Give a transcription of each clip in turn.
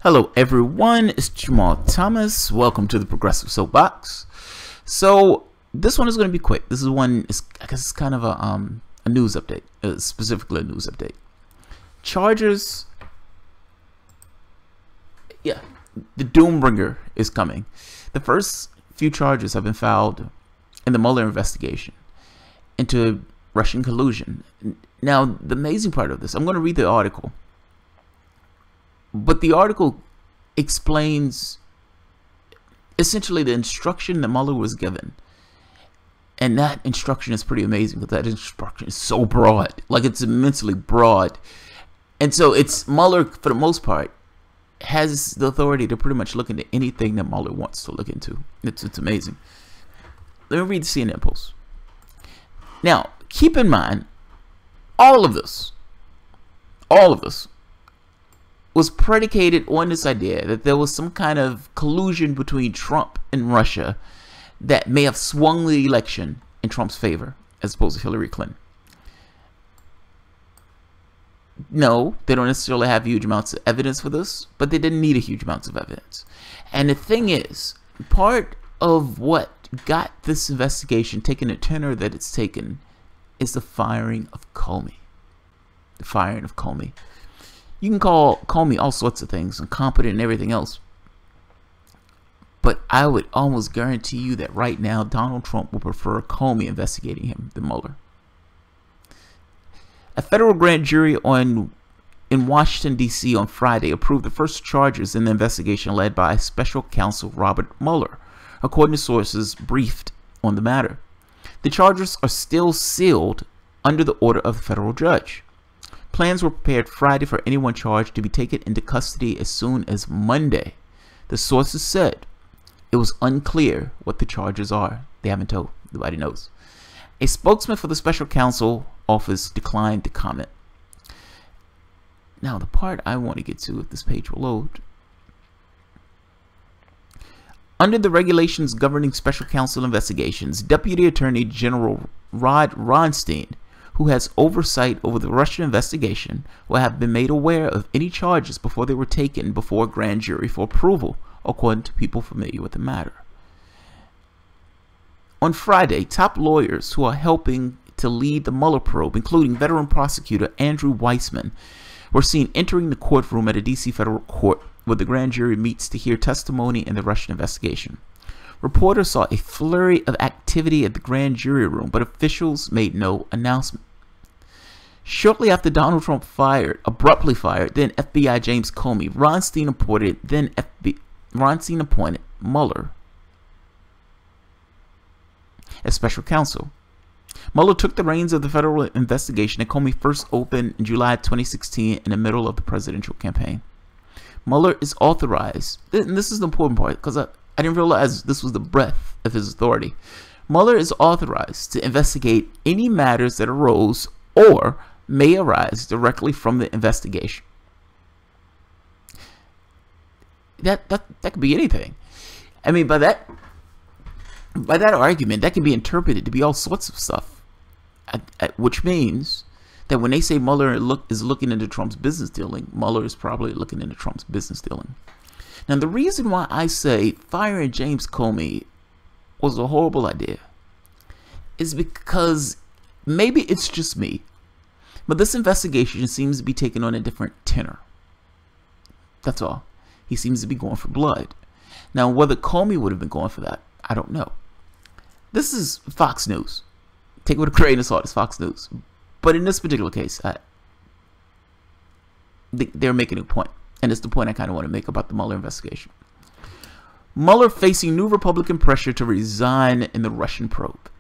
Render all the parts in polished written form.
Hello everyone, it's Jamal Thomas. Welcome to the Progressive Soapbox. So this one is going to be quick. This is one, I guess it's kind of a news update, specifically a news update. Charges, yeah, the Doombringer is coming. The first few charges have been filed in the Mueller investigation into Russian collusion. Now, the amazing part of this, I'm going to read the article. But the article explains essentially the instruction that Mueller was given. And that instruction is pretty amazing because that instruction is so broad. Like, it's immensely broad. And so it's Mueller, for the most part, has the authority to pretty much look into anything that Mueller wants to look into. It's amazing. Let me read the CNN post. Now, keep in mind, all of this was predicated on this idea that there was some kind of collusion between Trump and Russia that may have swung the election in Trump's favor as opposed to Hillary Clinton. No, they don't necessarily have huge amounts of evidence for this, but they didn't need a huge amounts of evidence. And the thing is, part of what got this investigation taking the tenor that it's taken is the firing of Comey. The firing of Comey. You can call Comey all sorts of things, incompetent and everything else. But I would almost guarantee you that right now, Donald Trump will prefer Comey investigating him than Mueller. A federal grand jury in Washington, D.C. on Friday approved the first charges in the investigation led by special counsel Robert Mueller, according to sources briefed on the matter. The charges are still sealed under the order of the federal judge. Plans were prepared Friday for anyone charged to be taken into custody as soon as Monday. The sources said it was unclear what the charges are. They haven't told. Nobody knows. A spokesman for the special counsel office declined to comment. Now, the part I want to get to, if this page will load. Under the regulations governing special counsel investigations, Deputy Attorney General Rod Ronstein, who has oversight over the Russian investigation, will have been made aware of any charges before they were taken before a grand jury for approval, according to people familiar with the matter. On Friday, top lawyers who are helping to lead the Mueller probe, including veteran prosecutor Andrew Weissman, were seen entering the courtroom at a D.C. federal court where the grand jury meets to hear testimony in the Russian investigation. Reporters saw a flurry of activity at the grand jury room, but officials made no announcement. Shortly after Donald Trump abruptly fired then FBI James Comey, Ronstein appointed Mueller as special counsel. Mueller took the reins of the federal investigation that Comey first opened in July 2016 in the middle of the presidential campaign. Mueller is authorized, and this is the important part because I didn't realize this was the breadth of his authority. Mueller is authorized to investigate any matters that arose or may arise directly from the investigation. That could be anything. I mean, by that argument, that can be interpreted to be all sorts of stuff, which means that when they say Mueller is looking into Trump's business dealing, Mueller is probably looking into Trump's business dealing. Now, the reason why I say firing James Comey was a horrible idea is because maybe it's just me, but this investigation seems to be taking on a different tenor. That's all. He seems to be going for blood. Now, whether Comey would have been going for that, I don't know. This is Fox News. Take it with a grain of salt. It's Fox News. But in this particular case, they're making a point. And it's the point I kind of want to make about the Mueller investigation. Mueller facing new Republican pressure to resign in the Russian probe.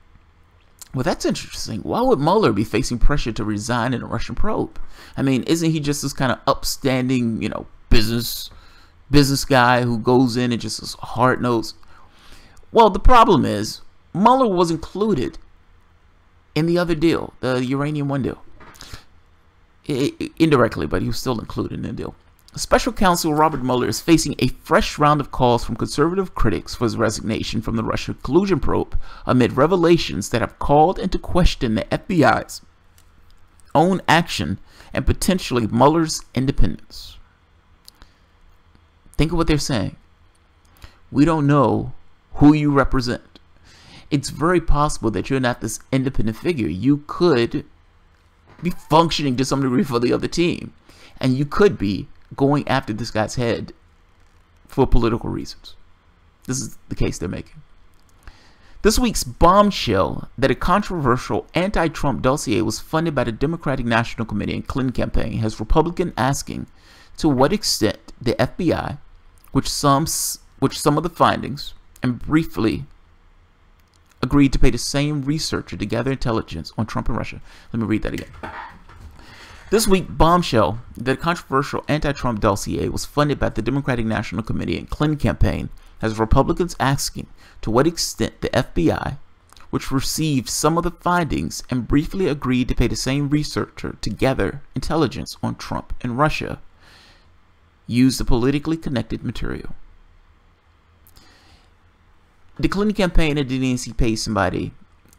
Well, that's interesting. Why would Mueller be facing pressure to resign in a Russian probe? I mean, isn't he just this kind of upstanding, business guy who goes in and just is hard-nosed? Well, the problem is Mueller was included in the other deal, the Uranium One deal. Indirectly, but he was still included in the deal. Special counsel Robert Mueller is facing a fresh round of calls from conservative critics for his resignation from the Russia collusion probe amid revelations that have called into question the FBI's own action and potentially Mueller's independence. Think of what they're saying. We don't know who you represent. It's very possible that you're not this independent figure. You could be functioning to some degree for the other team. And you could be going after this guy's head for political reasons. This is the case they're making. This week's bombshell that a controversial anti-Trump dossier was funded by the Democratic National Committee and Clinton campaign has Republicans asking to what extent the FBI, which some of the findings, and briefly agreed to pay the same researcher to gather intelligence on Trump and Russia. Let me read that again. This week, bombshell that a controversial anti-Trump dossier was funded by the Democratic National Committee and Clinton campaign has Republicans asking to what extent the FBI, which received some of the findings and briefly agreed to pay the same researcher to gather intelligence on Trump and Russia, used the politically connected material. The Clinton campaign and the DNC paid somebody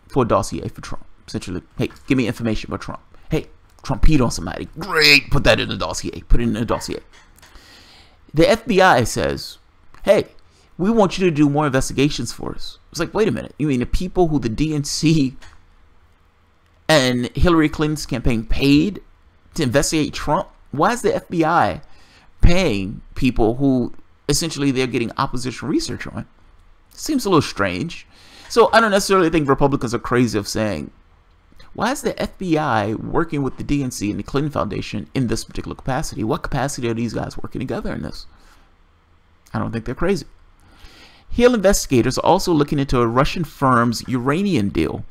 for a dossier for Trump. Essentially, hey, give me information about Trump. Hey, Trump peed on somebody. Great, put that in the dossier. Put it in the dossier. The FBI says, hey, we want you to do more investigations for us. It's like, wait a minute. You mean the people who the DNC and Hillary Clinton's campaign paid to investigate Trump? Why is the FBI paying people who essentially they're getting opposition research on? Seems a little strange. So I don't necessarily think Republicans are crazy of saying, why is the FBI working with the DNC and the Clinton Foundation in this particular capacity? What capacity are these guys working together in this? I don't think they're crazy. Hill investigators are also looking into a Russian firm's uranium deal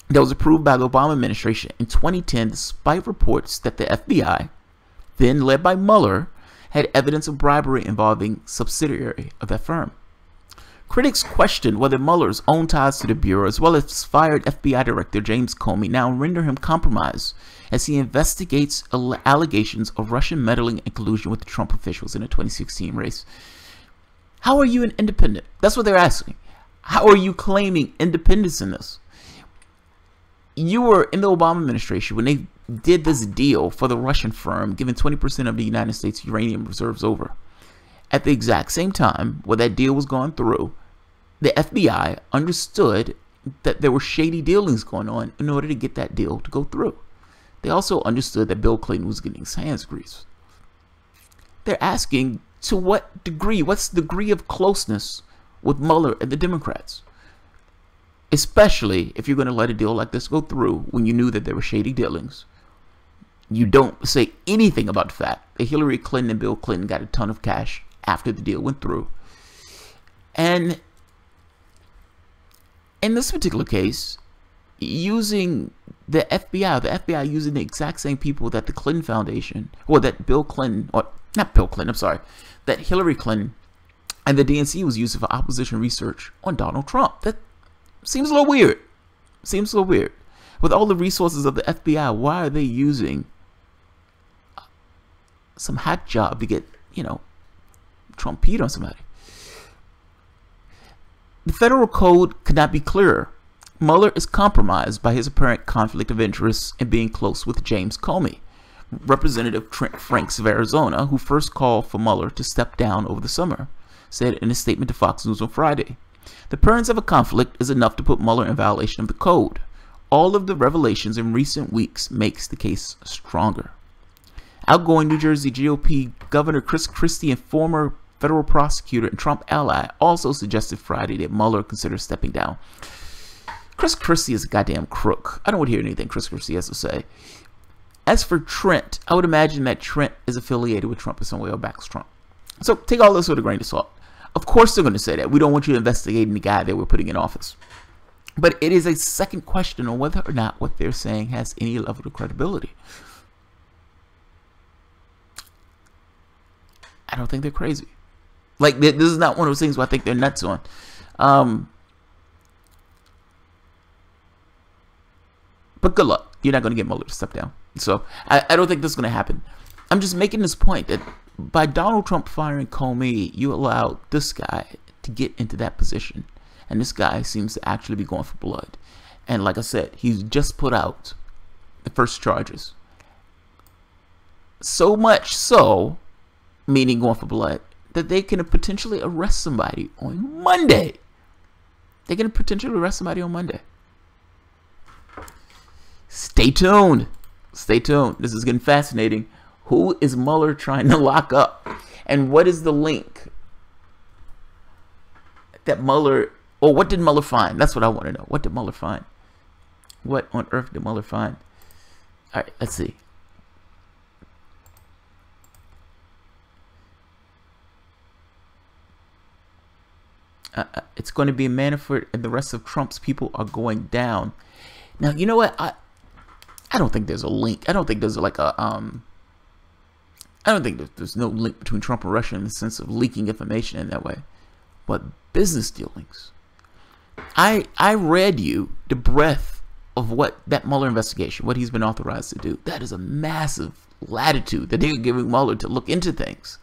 that was approved by the Obama administration in 2010 despite reports that the FBI, then led by Mueller, had evidence of bribery involving subsidiary of that firm. Critics questioned whether Mueller's own ties to the Bureau, as well as fired FBI Director James Comey, now render him compromised as he investigates allegations of Russian meddling and collusion with the Trump officials in the 2016 race. How are you an independent? That's what they're asking. How are you claiming independence in this? You were in the Obama administration when they did this deal for the Russian firm, giving 20% of the United States uranium reserves over. At the exact same time, when that deal was going through, the FBI understood that there were shady dealings going on in order to get that deal to go through. They also understood that Bill Clinton was getting his hands greased. They're asking, to what degree, what's the degree of closeness with Mueller and the Democrats? Especially if you're going to let a deal like this go through when you knew that there were shady dealings. You don't say anything about the fact that Hillary Clinton and Bill Clinton got a ton of cash after the deal went through. And in this particular case, using the FBI using the exact same people that the Clinton Foundation, or that Bill Clinton, or not Bill Clinton, I'm sorry, that Hillary Clinton and the DNC was using for opposition research on Donald Trump. That seems a little weird. Seems a little weird. With all the resources of the FBI, why are they using some hack job to get, Trump peed on somebody? The federal code could not be clearer. Mueller is compromised by his apparent conflict of interest in being close with James Comey, Representative Trent Franks of Arizona, who first called for Mueller to step down over the summer, said in a statement to Fox News on Friday. The appearance of a conflict is enough to put Mueller in violation of the code. All of the revelations in recent weeks makes the case stronger. Outgoing New Jersey GOP Governor Chris Christie and former federal prosecutor and Trump ally also suggested Friday that Mueller consider stepping down. Chris Christie is a goddamn crook. I don't want to hear anything Chris Christie has to say. As for Trent, I would imagine that Trent is affiliated with Trump in some way or backs Trump. So take all this with a grain of salt. Of course they're going to say that. We don't want you investigating the guy that we're putting in office. But it is a second question on whether or not what they're saying has any level of credibility. I don't think they're crazy. Like, this is not one of those things where I think they're nuts on. But good luck. You're not going to get Mueller to step down. So I don't think this is going to happen. I'm just making this point that by Donald Trump firing Comey, you allowed this guy to get into that position. And this guy seems to actually be going for blood. And like I said, he's just put out the first charges. So much so, meaning going for blood, that they can potentially arrest somebody on Monday. They can potentially arrest somebody on Monday. Stay tuned. Stay tuned. This is getting fascinating. Who is Mueller trying to lock up? And what is the link that Mueller, or what did Mueller find? That's what I want to know. What did Mueller find? What on earth did Mueller find? All right, let's see. It's going to be Manafort and the rest of Trump's people are going down. Now, you know what? I don't think there's a link. I don't think there's like a I don't think there's no link between Trump and Russia in the sense of leaking information in that way. But business dealings. I read you the breadth of what that Mueller investigation, what he's been authorized to do. That is a massive latitude that they're giving Mueller to look into things.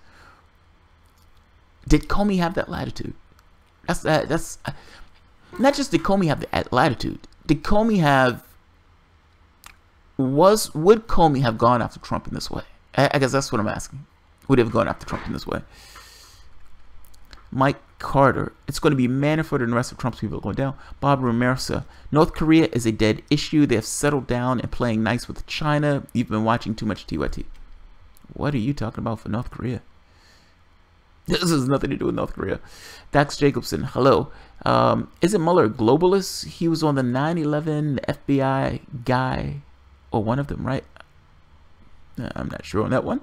Did Comey have that latitude? That's not just did Comey have the latitude. Did Comey have would Comey have gone after Trump in this way? I guess that's what I'm asking. Would he have gone after Trump in this way? Mike Carter, it's going to be Manafort and the rest of Trump's people going down. Bob Ramirez, North Korea is a dead issue. They have settled down and playing nice with China. You've been watching too much TYT. What are you talking about for North Korea? This has nothing to do with North Korea. Dax Jacobson, hello. Isn't Mueller a globalist? He was on the 9/11 FBI guy, or one of them, right? I'm not sure on that one.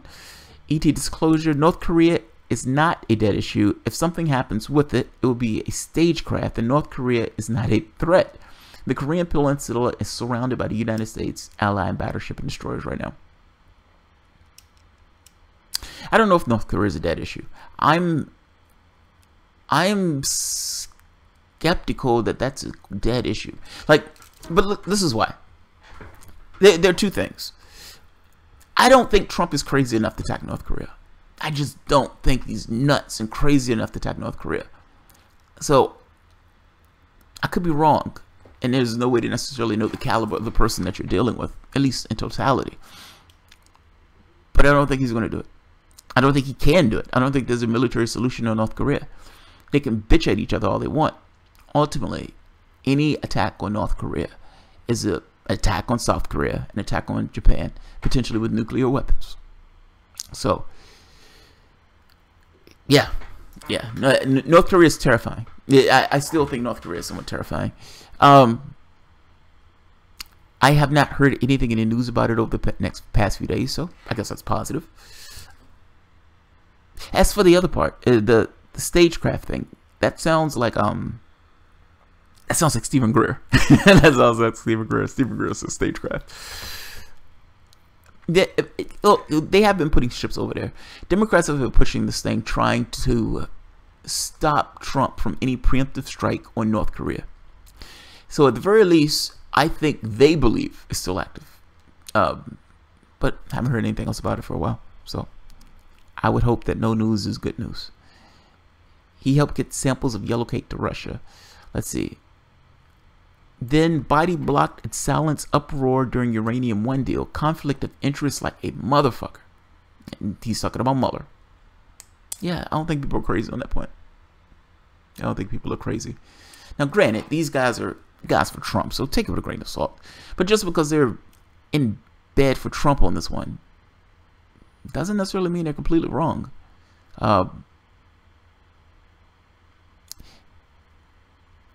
ET disclosure, North Korea is not a dead issue. If something happens with it, it will be a stagecraft, and North Korea is not a threat. The Korean Peninsula is surrounded by the United States, allied battleship and destroyers right now. I don't know if North Korea is a dead issue. I'm skeptical that that's a dead issue. Like, but look, this is why. There are two things. I don't think Trump is crazy enough to attack North Korea. I just don't think he's nuts and crazy enough to attack North Korea. So, I could be wrong. And there's no way to necessarily know the caliber of the person that you're dealing with, at least in totality. But I don't think he's going to do it. I don't think he can do it. I don't think there's a military solution on North Korea. They can bitch at each other all they want. Ultimately, any attack on North Korea is an attack on South Korea, an attack on Japan, potentially with nuclear weapons. So, yeah. North Korea is terrifying. I still think North Korea is somewhat terrifying. I have not heard anything in the news about it over the past few days, so I guess that's positive. As for the other part, the stagecraft thing, that sounds like Stephen Greer. That sounds like Stephen Greer. Stephen Greer says stagecraft. They have been putting ships over there. Democrats have been pushing this thing, trying to stop Trump from any preemptive strike on North Korea. So at the very least, I think they believe it's still active. But I haven't heard anything else about it for a while. So I would hope that no news is good news. He helped get samples of yellow cake to Russia. Let's see. Then Biden blocked and silenced uproar during Uranium One deal. Conflict of interest like a motherfucker. And he's talking about Mueller. Yeah, I don't think people are crazy on that point. I don't think people are crazy. Now, granted, these guys are guys for Trump, so take it with a grain of salt. But just because they're in bed for Trump on this one doesn't necessarily mean they're completely wrong.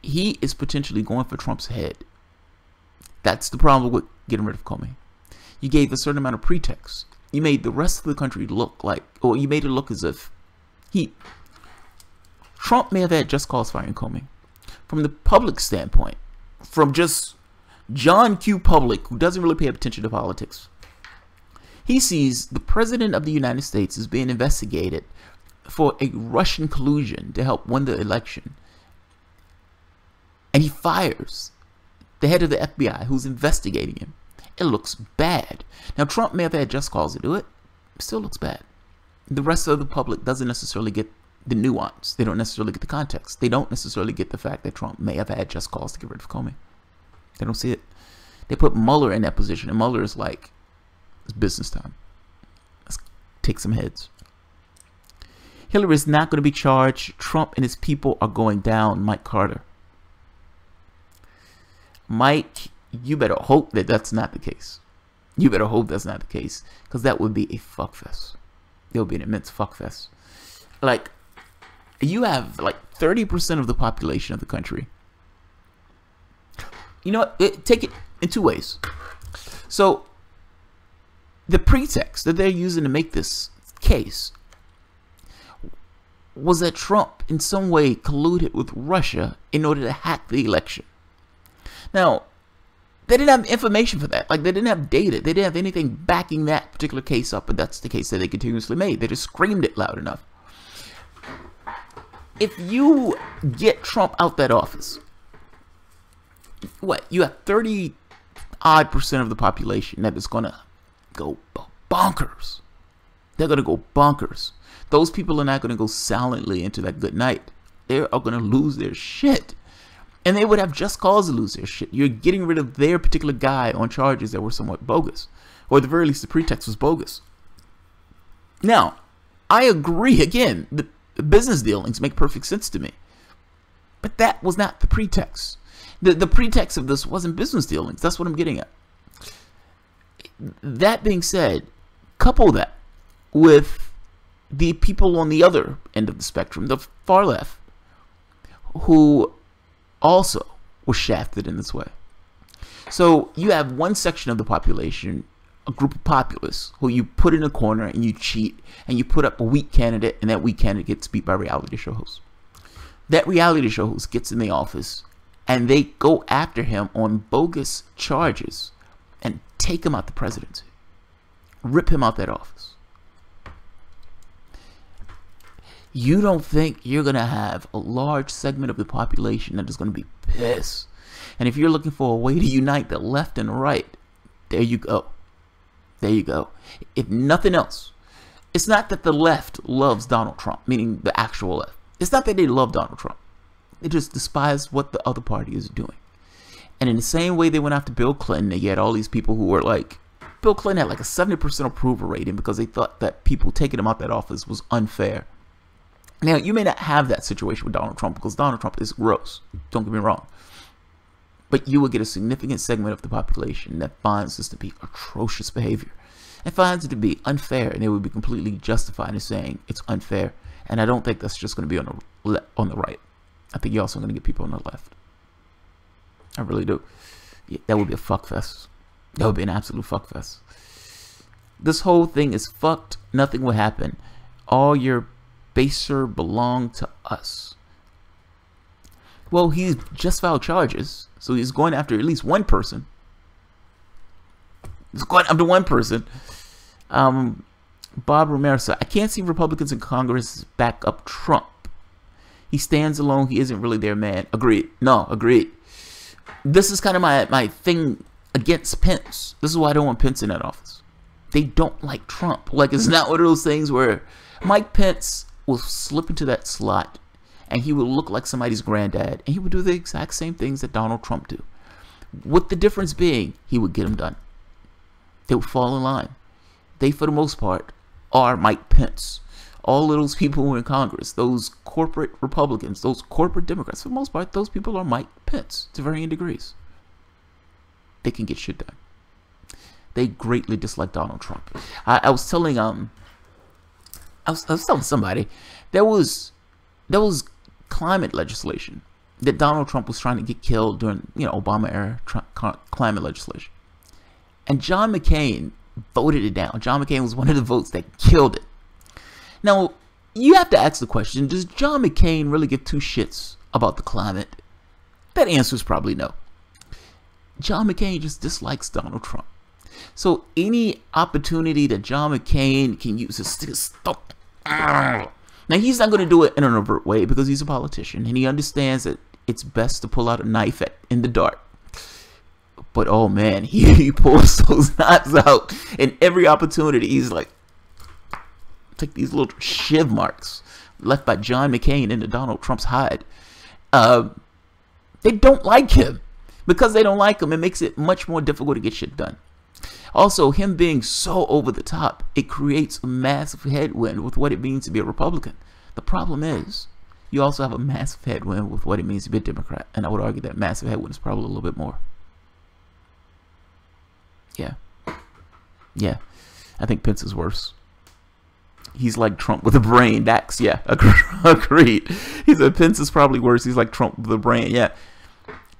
He is potentially going for Trump's head. That's the problem with getting rid of Comey. You gave a certain amount of pretext. You made the rest of the country look like, or you made it look as if Trump may have had just cause firing Comey. From the public standpoint, from just John Q. Public, who doesn't really pay attention to politics, he sees the president of the United States is being investigated for a Russian collusion to help win the election. And he fires the head of the FBI who's investigating him. It looks bad. Now, Trump may have had just cause to do it. It still looks bad. The rest of the public doesn't necessarily get the nuance. They don't necessarily get the context. They don't necessarily get the fact that Trump may have had just cause to get rid of Comey. They don't see it. They put Mueller in that position, and Mueller is like, it's business time. Let's take some heads. Hillary is not going to be charged. Trump and his people are going down. Mike Carter. Mike, you better hope that that's not the case. You better hope that's not the case, because that would be a fuckfest. It would be an immense fuckfest. Like, you have like 30% of the population of the country. You know what? Take it in two ways. So, the pretext that they're using to make this case was that Trump in some way colluded with Russia in order to hack the election. Now, they didn't have information for that. Like, they didn't have data. They didn't have anything backing that particular case up, but that's the case that they continuously made. They just screamed it loud enough. If you get Trump out that office, what? You have 30-odd% of the population that is going to go bonkers. They're going to go bonkers. Those people are not going to go silently into that good night. They are going to lose their shit. And they would have just cause to lose their shit. You're getting rid of their particular guy on charges that were somewhat bogus. Or at the very least, the pretext was bogus. Now, I agree. Again, the business dealings make perfect sense to me. But that was not the pretext. The pretext of this wasn't business dealings. That's what I'm getting at. That being said, couple that with the people on the other end of the spectrum, the far left, who also was shafted in this way. So you have one section of the population, a group of populists, who you put in a corner and you cheat and you put up a weak candidate, and that weak candidate gets beat by a reality show host. That reality show host gets in the office and they go after him on bogus charges and take him out the presidency, rip him out that office. You don't think you're going to have a large segment of the population that is going to be pissed? And if you're looking for a way to unite the left and the right, there you go. There you go. If nothing else, it's not that the left loves Donald Trump, meaning the actual left. It's not that they love Donald Trump. They just despise what the other party is doing. And in the same way they went after Bill Clinton, they had all these people who were like, Bill Clinton had like a 70% approval rating because they thought that people taking him out that office was unfair. Now, you may not have that situation with Donald Trump because Donald Trump is gross. Don't get me wrong. But you will get a significant segment of the population that finds this to be atrocious behavior and finds it to be unfair, and they would be completely justified in saying it's unfair. And I don't think that's just going to be on the right. I think you're also going to get people on the left. I really do. Yeah, that would be a fuckfest. That would be an absolute fuckfest. This whole thing is fucked. Nothing will happen. All your baser belong to us. Well, he's just filed charges, so he's going after at least one person. He's going after one person. Bob Romero said, I can't see Republicans in Congress back up Trump. He stands alone. He isn't really their man. Agreed. No, agreed. This is kind of my thing against Pence. This is why I don't want Pence in that office. They don't like Trump. Like, it's not one of those things where Mike Pence will slip into that slot and he will look like somebody's granddad and he would do the exact same things that Donald Trump do. With the difference being, he would get them done. They would fall in line. They, for the most part, are Mike Pence. All of those people who are in Congress, those corporate Republicans, those corporate Democrats, for the most part, those people are Mike Pence to varying degrees. They can get shit done. They greatly dislike Donald Trump. I was telling I was telling somebody there was climate legislation that Donald Trump was trying to get killed during Obama era climate legislation, and John McCain voted it down. John McCain was one of the votes that killed it. Now, you have to ask the question, does John McCain really give two shits about the climate? That answer is probably no. John McCain just dislikes Donald Trump. So any opportunity that John McCain can use to stick a stump. Now, he's not going to do it in an overt way because he's a politician and he understands that it's best to pull out a knife in the dark. But oh man, he pulls those knives out in every opportunity. He's like, take these little shiv marks left by John McCain into Donald Trump's hide. They don't like him. Because they don't like him, it makes it much more difficult to get shit done. Also, him being so over the top, it creates a massive headwind with what it means to be a Republican. The problem is, you also have a massive headwind with what it means to be a Democrat. And I would argue that massive headwind is probably a little bit more. Yeah. Yeah. I think Pence is worse. He's like Trump with a brain. Dax, yeah. Agreed. He said Pence is probably worse. He's like Trump with a brain. Yeah.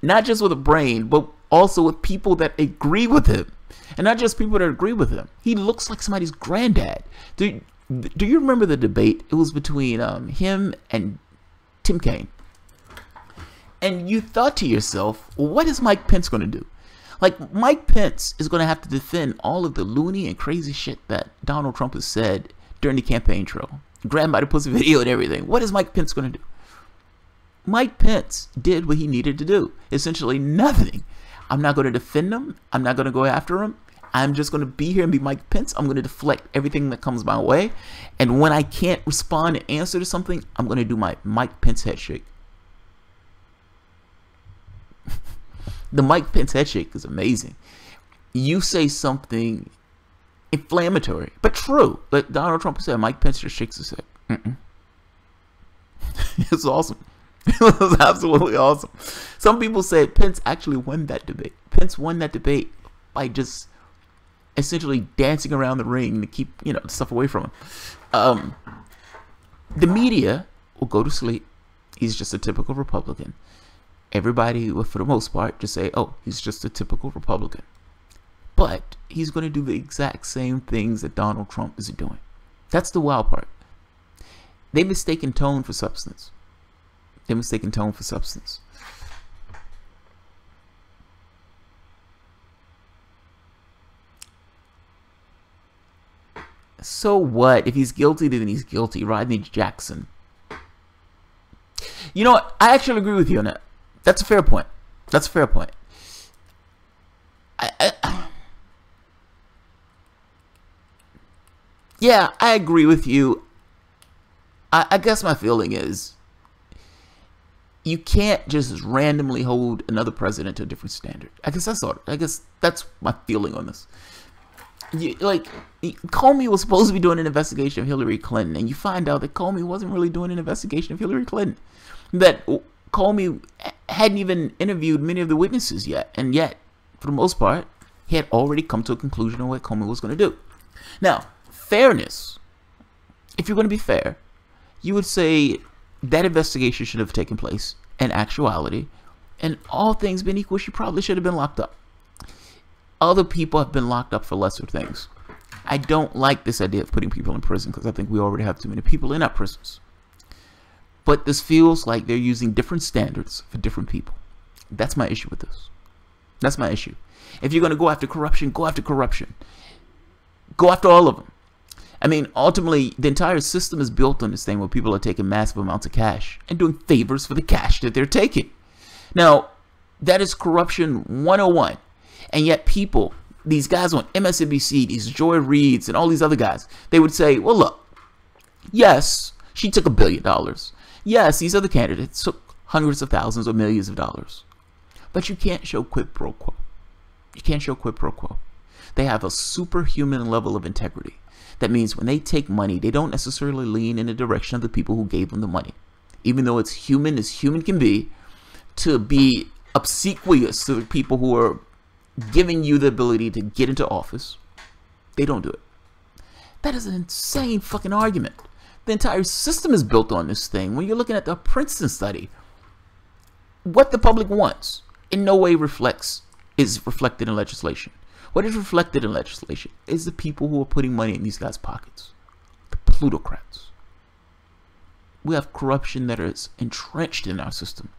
Not just with a brain, but also with people that agree with him. And not just people that agree with him. He looks like somebody's granddad. Do you remember the debate? It was between him and Tim Kaine. And you thought to yourself, well, what is Mike Pence going to do? Like, Mike Pence is going to have to defend all of the loony and crazy shit that Donald Trump has said during the campaign trail. Grab by the pussy video and everything. What is Mike Pence going to do? Mike Pence did what he needed to do. Essentially nothing. I'm not going to defend him. I'm not going to go after him. I'm just going to be here and be Mike Pence. I'm going to deflect everything that comes my way. And when I can't respond and answer to something, I'm going to do my Mike Pence head shake. The Mike Pence head shake is amazing. You say something inflammatory, but true. Like Donald Trump said, Mike Pence just shakes his head. It's awesome. It was absolutely awesome. Some people said Pence actually won that debate. Pence won that debate by just essentially dancing around the ring to keep, stuff away from him. The media will go to sleep. He's just a typical Republican. Everybody will, for the most part, just say, oh, he's just a typical Republican. But he's going to do the exact same things that Donald Trump is doing. That's the wild part. They mistaken tone for substance. They're mistaken tone for substance. So what? If he's guilty, then he's guilty. Rodney Jackson. You know what? I actually agree with you on that. That's a fair point. That's a fair point. Yeah, I agree with you. I guess my feeling is you can't just randomly hold another president to a different standard. I guess that's my feeling on this. Comey was supposed to be doing an investigation of Hillary Clinton, and you find out that Comey wasn't really doing an investigation of Hillary Clinton. That Comey hadn't even interviewed many of the witnesses yet, and yet, for the most part, he had already come to a conclusion on what Comey was going to do. Now, fairness. If you're going to be fair, you would say that investigation should have taken place in actuality, and all things being equal, she probably should have been locked up. Other people have been locked up for lesser things. I don't like this idea of putting people in prison because I think we already have too many people in our prisons. But this feels like they're using different standards for different people. That's my issue with this. That's my issue. If you're going to go after corruption, go after corruption. Go after all of them. I mean, ultimately, the entire system is built on this thing where people are taking massive amounts of cash and doing favors for the cash that they're taking. Now, that is corruption 101. And yet people, these guys on MSNBC, these Joy Reids and all these other guys, they would say, well, look, yes, she took $1 billion. Yes, these other candidates took hundreds of thousands or millions of dollars. But you can't show quid pro quo. You can't show quid pro quo. They have a superhuman level of integrity. That means when they take money, they don't necessarily lean in the direction of the people who gave them the money. Even though it's human as human can be, to be obsequious to the people who are giving you the ability to get into office, they don't do it. That is an insane fucking argument. The entire system is built on this thing. When you're looking at the Princeton study, what the public wants in no way is reflected in legislation. What is reflected in legislation is the people who are putting money in these guys' pockets. The plutocrats. We have corruption that is entrenched in our system.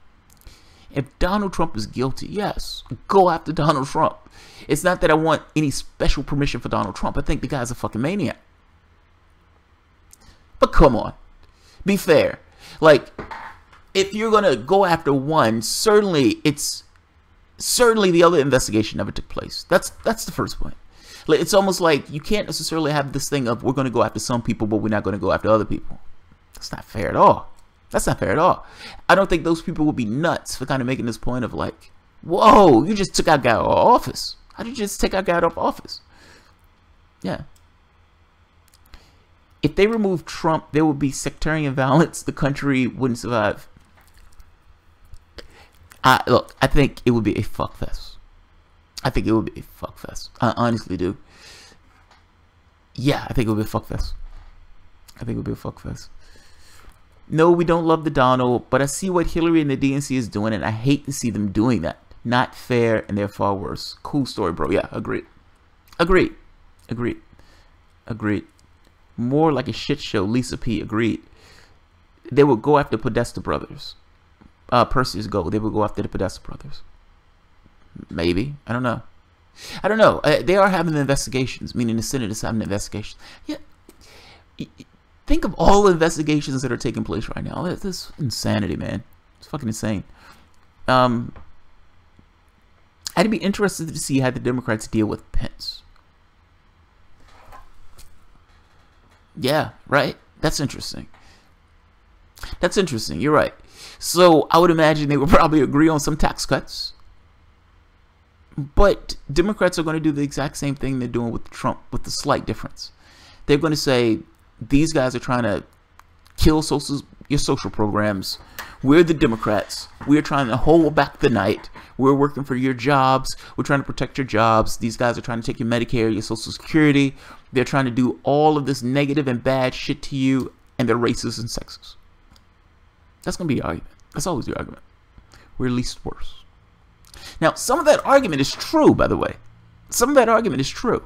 If Donald Trump is guilty, yes, go after Donald Trump. It's not that I want any special permission for Donald Trump. I think the guy's a fucking maniac. But come on. Be fair. Like, if you're going to go after one, certainly the other investigation never took place. That's the first point. Like, it's almost like you can't necessarily have this thing of we're going to go after some people, but we're not going to go after other people. That's not fair at all. That's not fair at all. I don't think those people would be nuts for kind of making this point of like, whoa, you just took our guy out of office. How did you just take our guy out of office? Yeah. if they remove Trump, there would be sectarian violence. The country wouldn't survive. Look, I think it would be a fuckfest. I think it would be a fuckfest. I honestly do. Yeah, I think it would be a fuckfest. I think it would be a fuckfest. No, we don't love the Donald, but I see what Hillary and the DNC is doing, and I hate to see them doing that. Not fair, and they're far worse. Cool story, bro. Yeah, agreed. Agreed. Agreed. Agreed. More like a shit show. Lisa P. Agreed. They would go after Podesta brothers. Percy's Gold. They would go after the Podesta brothers. Maybe. I don't know. I don't know. They are having investigations, meaning the Senate is having investigations. Yeah. Think of all the investigations that are taking place right now. This is insanity, man. It's fucking insane. I'd be interested to see how the Democrats deal with Pence. Yeah, right? That's interesting. That's interesting. You're right. So I would imagine they would probably agree on some tax cuts. But Democrats are going to do the exact same thing they're doing with Trump, with the slight difference. They're going to say, these guys are trying to kill your social programs. We're the Democrats. We're trying to hold back the night. We're working for your jobs. We're trying to protect your jobs. These guys are trying to take your Medicare, your Social Security. They're trying to do all of this negative and bad shit to you, and they're racist and sexist. That's going to be the argument. That's always the argument. We're least worse. Now, some of that argument is true, by the way. Some of that argument is true.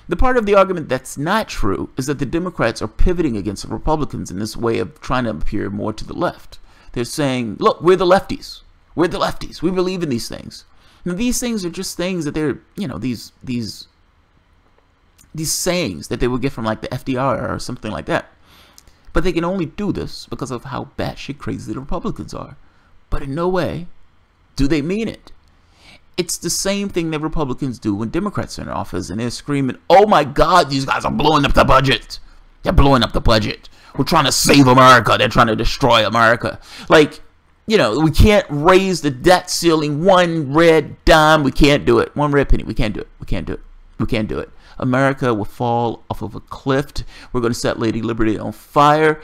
The part of the argument that's not true is that the Democrats are pivoting against the Republicans in this way of trying to appear more to the left. They're saying, look, we're the lefties. We're the lefties. We believe in these things. Now, these things are just things that they're, you know, these sayings that they would get from like the FDR or something like that. But they can only do this because of how batshit crazy the Republicans are. But in no way do they mean it. It's the same thing that Republicans do when Democrats are in office and they're screaming, oh my God, these guys are blowing up the budget. They're blowing up the budget. We're trying to save America. They're trying to destroy America. Like, you know, we can't raise the debt ceiling one red dime. We can't do it. One red penny. We can't do it. We can't do it. We can't do it. America will fall off of a cliff. We're going to set Lady Liberty on fire.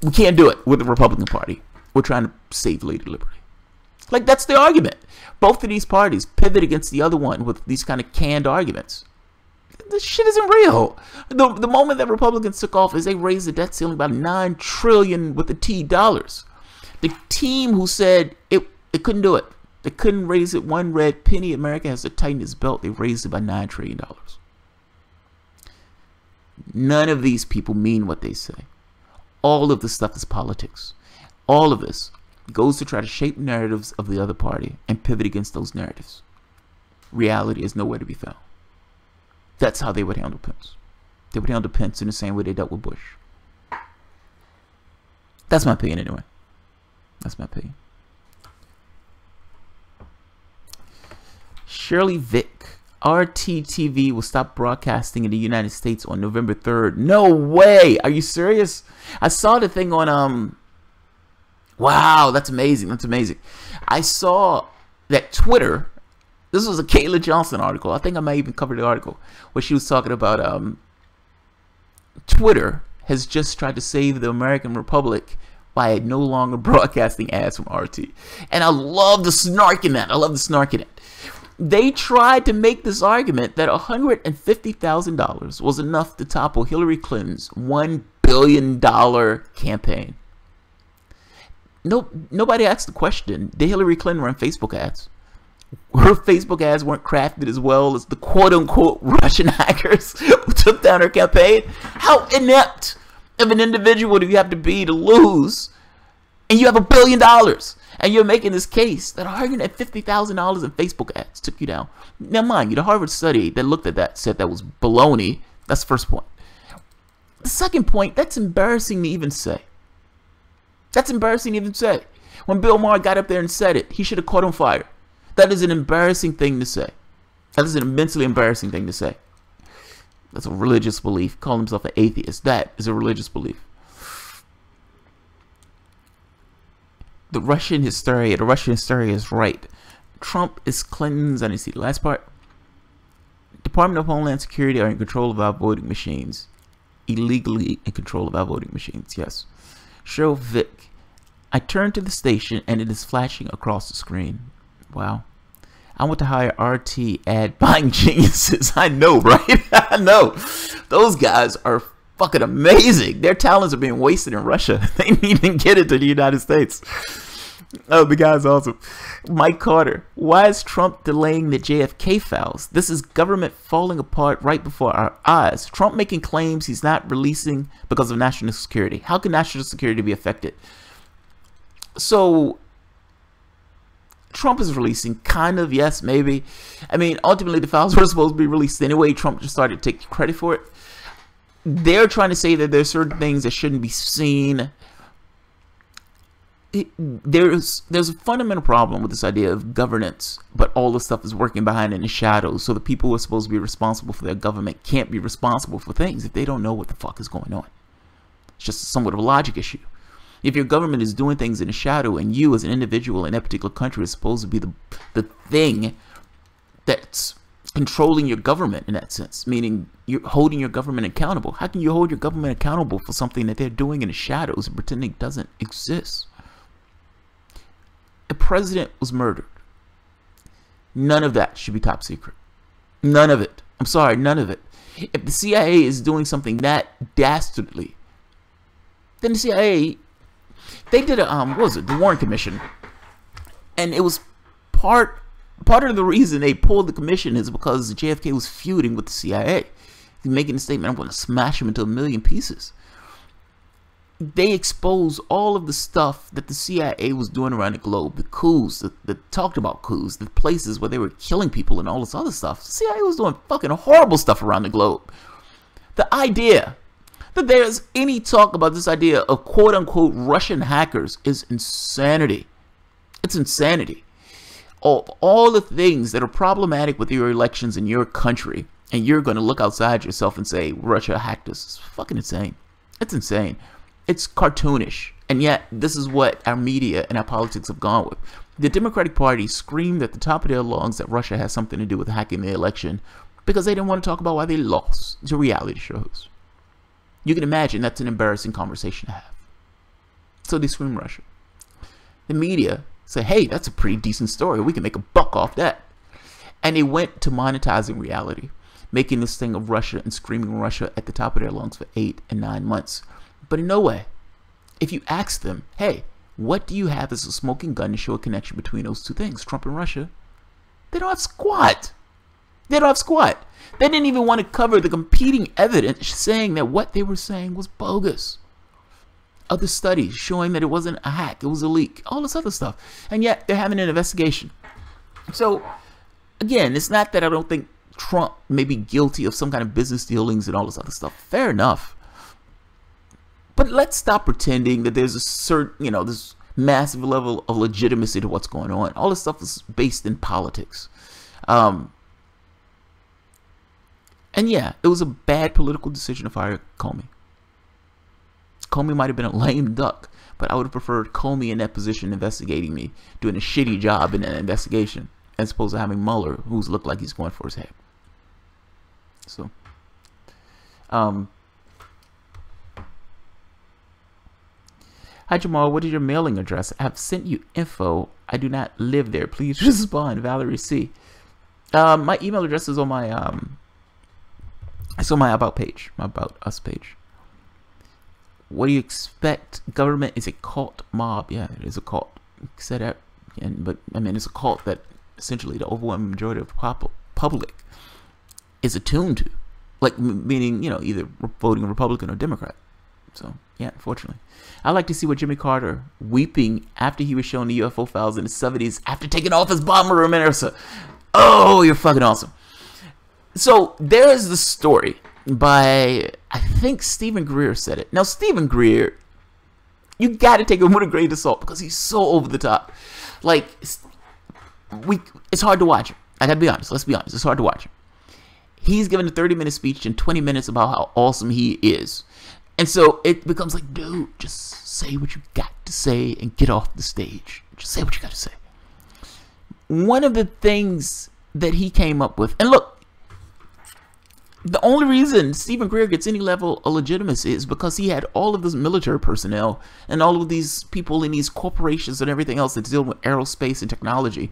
We can't do it with the Republican Party. We're trying to save Lady Liberty. Like, that's the argument. Both of these parties pivot against the other one with these kind of canned arguments. This shit isn't real. The moment that Republicans took office, they raised the debt ceiling by $9 trillion with the T dollars. The team who said it couldn't do it. They couldn't raise it one red penny. America has to tighten its belt. They raised it by $9 trillion. None of these people mean what they say. All of this stuff is politics. All of this goes to try to shape narratives of the other party and pivot against those narratives. Reality is nowhere to be found. That's how they would handle Pence. They would handle Pence in the same way they dealt with Bush. That's my opinion anyway. That's my opinion. Shirley Vick. RTTV will stop broadcasting in the United States on November 3rd. No way! Are you serious? I saw the thing on wow, that's amazing. That's amazing. I saw that Twitter, this was a Kayla Johnson article. I think I might even cover the article where she was talking about Twitter has just tried to save the American Republic by no longer broadcasting ads from RT. And I love the snark in that. I love the snark in it. They tried to make this argument that $150,000 was enough to topple Hillary Clinton's $1 billion campaign. Nobody asked the question, did Hillary Clinton run Facebook ads? Her Facebook ads weren't crafted as well as the quote-unquote Russian hackers who took down her campaign. How inept of an individual do you have to be to lose? And you have $1 billion. And you're making this case that $150,000 in Facebook ads took you down. Now, mind you, the Harvard study that looked at that said that was baloney. That's the first point. The second point, that's embarrassing to even say. That's embarrassing to even say. When Bill Maher got up there and said it, he should have caught on fire. That is an embarrassing thing to say. That is an immensely embarrassing thing to say. That's a religious belief. Call himself an atheist. That is a religious belief. The Russian hysteria is right. Trump is Clinton's, and I see the last part. Department of Homeland Security are in control of our voting machines. illegally in control of our voting machines. Yes. Cheryl Vick. I turn to the station and it is flashing across the screen. Wow. I want to hire RT ad buying geniuses. I know, right? I know. Those guys are fucking amazing. Their talents are being wasted in Russia. They didn't even get it to the United States. Oh, the guy's awesome. Mike Carter. Why is Trump delaying the JFK files? This is government falling apart right before our eyes. Trump making claims he's not releasing because of national security. How can national security be affected? So Trump is releasing, kind of, yes, maybe. I mean, ultimately, the files were supposed to be released anyway. Trump just started to take credit for it. They're trying to say that there's certain things that shouldn't be seen. There's a fundamental problem with this idea of governance, but all the stuff is working behind in the shadows. So the people who are supposed to be responsible for their government can't be responsible for things if they don't know what the fuck is going on. It's just somewhat of a logic issue. If your government is doing things in the shadow and you as an individual in that particular country is supposed to be the thing that's controlling your government in that sense, meaning you're holding your government accountable, how can you hold your government accountable for something that they're doing in the shadows and pretending it doesn't exist? A president was murdered. None of that should be top secret. None of it. I'm sorry, none of it. If the CIA is doing something that dastardly, then the CIA, they did a what was it, the Warren Commission, and it was part of the reason they pulled the commission is because JFK was feuding with the CIA, making a statement, I'm going to smash him into a million pieces. They exposed all of the stuff that the CIA was doing around the globe, the coups, the talked about coups, the places where they were killing people and all this other stuff. The CIA was doing fucking horrible stuff around the globe. The idea that there's any talk about this idea of quote-unquote Russian hackers is insanity. It's insanity. All the things that are problematic with your elections in your country, and you're going to look outside yourself and say Russia hacked us. It's fucking insane. It's insane. It's cartoonish. And yet, this is what our media and our politics have gone with. The Democratic Party screamed at the top of their lungs that Russia has something to do with hacking the election because they didn't want to talk about why they lost to reality shows. You can imagine that's an embarrassing conversation to have. So they scream Russia. The media say, hey, that's a pretty decent story. We can make a buck off that. And they went to monetizing reality, making this thing of Russia and screaming Russia at the top of their lungs for 8 and 9 months. But in no way, if you ask them, hey, what do you have as a smoking gun to show a connection between those two things, Trump and Russia? They don't have squat. They don't have squat. They didn't even want to cover the competing evidence saying that what they were saying was bogus. Other studies showing that it wasn't a hack, it was a leak, all this other stuff. And yet they're having an investigation. So, again, it's not that I don't think Trump may be guilty of some kind of business dealings and all this other stuff. Fair enough. But let's stop pretending that there's a certain, this massive level of legitimacy to what's going on. All this stuff is based in politics. And yeah, it was a bad political decision to fire Comey. Comey might have been a lame duck, but I would have preferred Comey in that position investigating me, doing a shitty job in that investigation, as opposed to having Mueller, who's looked like he's going for his head. So, hi Jamal, what is your mailing address? I have sent you info. I do not live there. Please respond. Valerie C. My email address is on my it's on my about page, my about us page. What do you expect? Government is a cult mob. Yeah, it is a cult. Said that, but I mean, it's a cult that essentially the overwhelming majority of the public is attuned to, like meaning either voting Republican or Democrat. So yeah, unfortunately, I like to see what Jimmy Carter weeping after he was shown the UFO files in the 70s after taking off his bomber minister. Oh, you're fucking awesome. So there is the story by, I think Stephen Greer said it. Now Stephen Greer, you got to take him with a grain of salt because he's so over the top. Like it's hard to watch him. I gotta be honest. Let's be honest. It's hard to watch him. He's given a 30-minute speech in 20 minutes about how awesome he is. And so it becomes like, dude, just say what you got to say and get off the stage. Just say what you got to say. One of the things that he came up with, and look, The only reason Stephen Greer gets any level of legitimacy is because he had all of this military personnel and all of these people in these corporations and everything else that deal with aerospace and technology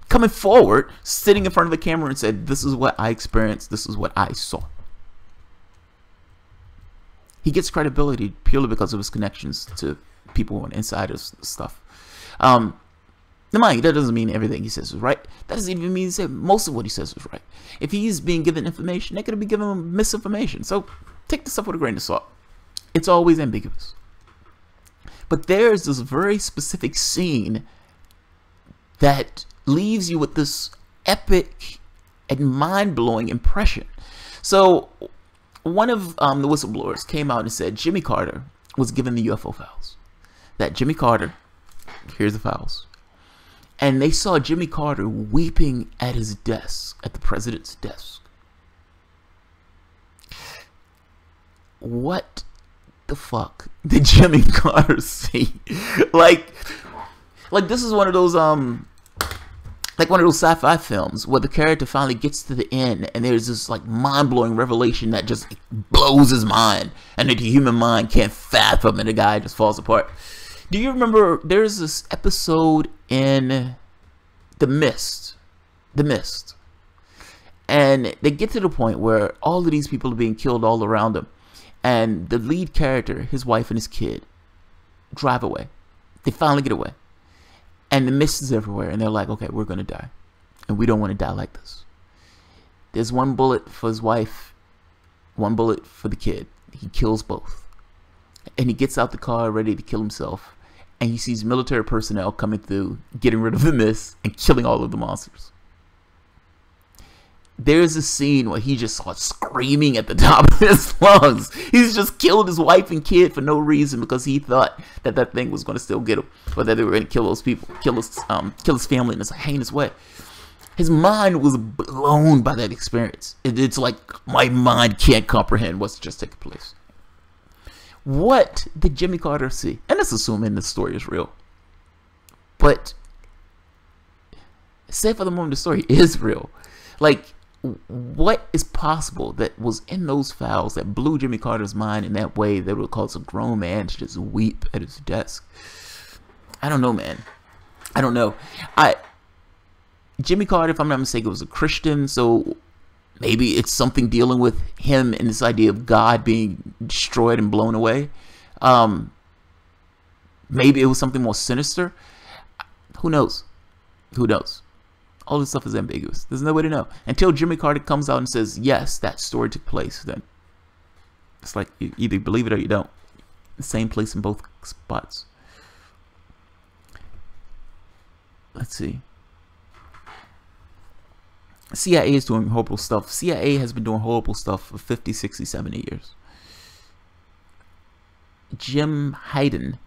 coming forward, sitting in front of the camera and said, this is what I experienced, this is what I saw. He gets credibility purely because of his connections to people on insiders stuff. Mind, that doesn't mean everything he says is right. That doesn't even mean that most of what he says is right. If he's being given information, they're going to be giving him misinformation. So take this stuff with a grain of salt. It's always ambiguous. But there's this very specific scene that leaves you with this epic and mind-blowing impression. So one of the whistleblowers came out and said Jimmy Carter was given the UFO files. That Jimmy Carter, here's the files. And they saw Jimmy Carter weeping at his desk, at the president's desk. What the fuck did Jimmy Carter see? like this is one of those like one of those sci-fi films where the character finally gets to the end and there's this like mind-blowing revelation that just blows his mind and that the human mind can't fathom and the guy just falls apart. Do you remember there's this episode in The Mist? And they get to the point where all of these people are being killed all around them. And the lead character, his wife and his kid, drive away. They finally get away. And the mist is everywhere. And they're like, okay, we're going to die. And we don't want to die like this. There's one bullet for his wife, one bullet for the kid. He kills both. And he gets out the car ready to kill himself. And he sees military personnel coming through, getting rid of the mist, and killing all of the monsters. There's a scene where he just starts screaming at the top of his lungs. He's just killed his wife and kid for no reason because he thought that that thing was going to still get him, or that they were going to kill those people, kill his family in this heinous way. His mind was blown by that experience. It's like my mind can't comprehend what's just taking place. What did Jimmy Carter see? And let's assuming this story is real. But say for the moment the story is real. Like, what is possible that was in those files that blew Jimmy Carter's mind in that way that would cause a grown man to just weep at his desk? I don't know, man. I don't know. Jimmy Carter, if I'm not mistaken, was a Christian, so maybe it's something dealing with him and this idea of God being destroyed and blown away. Maybe it was something more sinister. Who knows? Who knows? All this stuff is ambiguous. There's no way to know. Until Jimmy Carter comes out and says, yes, that story took place, then it's like you either believe it or you don't. The same place in both spots. Let's see. CIA is doing horrible stuff. CIA has been doing horrible stuff for 50, 60, 70 years. Jim Hayden.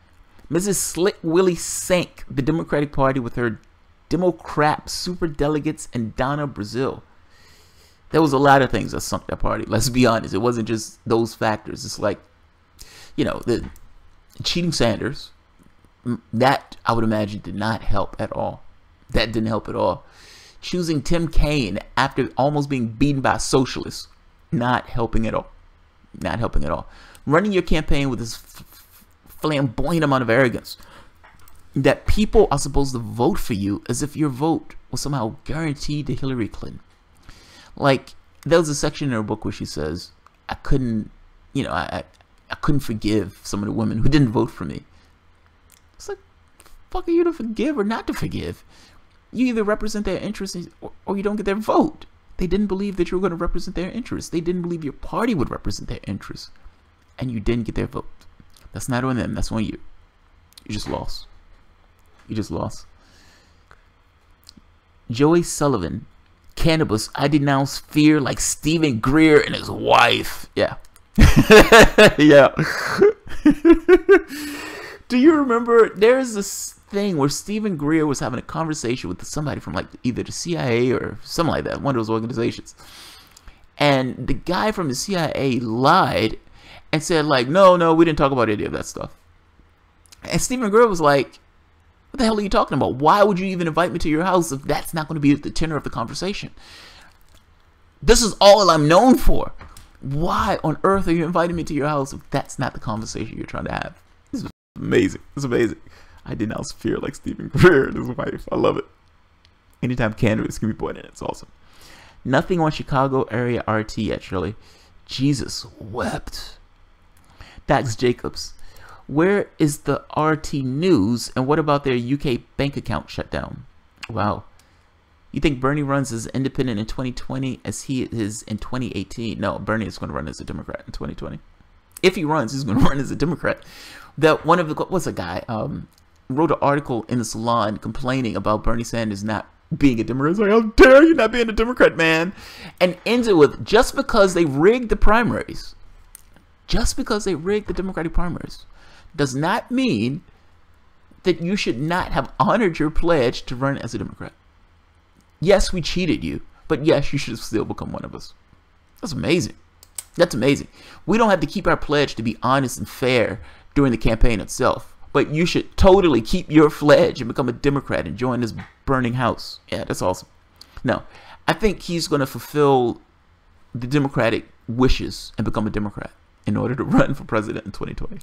Mrs. Slick Willie sank the Democratic Party with her Democrat superdelegates and Donna Brazil. There was a lot of things that sunk that party. Let's be honest. It wasn't just those factors. It's like, you know, the cheating Sanders. That, I would imagine, did not help at all. That didn't help at all. Choosing Tim Kaine after almost being beaten by a socialist. Not helping at all. Not helping at all. Running your campaign with this flamboyant amount of arrogance that people are supposed to vote for you as if your vote was somehow guaranteed to Hillary Clinton. Like, there was a section in her book where she says, I couldn't forgive some of the women who didn't vote for me. It's like, fuck are you to forgive or not to forgive? You either represent their interests or you don't get their vote. They didn't believe that you were going to represent their interests. They didn't believe your party would represent their interests. And you didn't get their vote. That's not on them. That's on you. You just lost. You just lost. Joey Sullivan. Cannabis. I denounce fear like Stephen Greer and his wife. Yeah. Yeah. Do you remember? There's this thing where Stephen Greer was having a conversation with somebody from like either the CIA or something like that, one of those organizations, and the guy from the CIA lied and said like, no, we didn't talk about any of that stuff. And Stephen Greer was like, what the hell are you talking about? Why would you even invite me to your house if that's not going to be the tenor of the conversation? This is all I'm known for. Why on earth are you inviting me to your house if that's not the conversation you're trying to have? This is amazing. It's amazing. I denounce fear like Stephen Greer and his wife. I love it. Anytime cannabis can be put in, it's awesome. Nothing on Chicago area RT yet, Shirley. Jesus wept. Dax Jacobs. Where is the RT news, and what about their UK bank account shutdown? Wow. You think Bernie runs as independent in 2020 as he is in 2018? No, Bernie is going to run as a Democrat in 2020. If he runs, he's going to run as a Democrat. That one of the, what's a guy, wrote an article in the Salon complaining about Bernie Sanders not being a Democrat. It's like, how dare you not being a Democrat, man? And ends it with, just because they rigged the primaries, just because they rigged the Democratic primaries, does not mean that you should not have honored your pledge to run as a Democrat. Yes, we cheated you, but yes, you should still become one of us. That's amazing. That's amazing. We don't have to keep our pledge to be honest and fair during the campaign itself, but you should totally keep your pledge and become a Democrat and join this burning house. Yeah, that's awesome. No, I think he's going to fulfill the Democratic wishes and become a Democrat in order to run for president in 2020.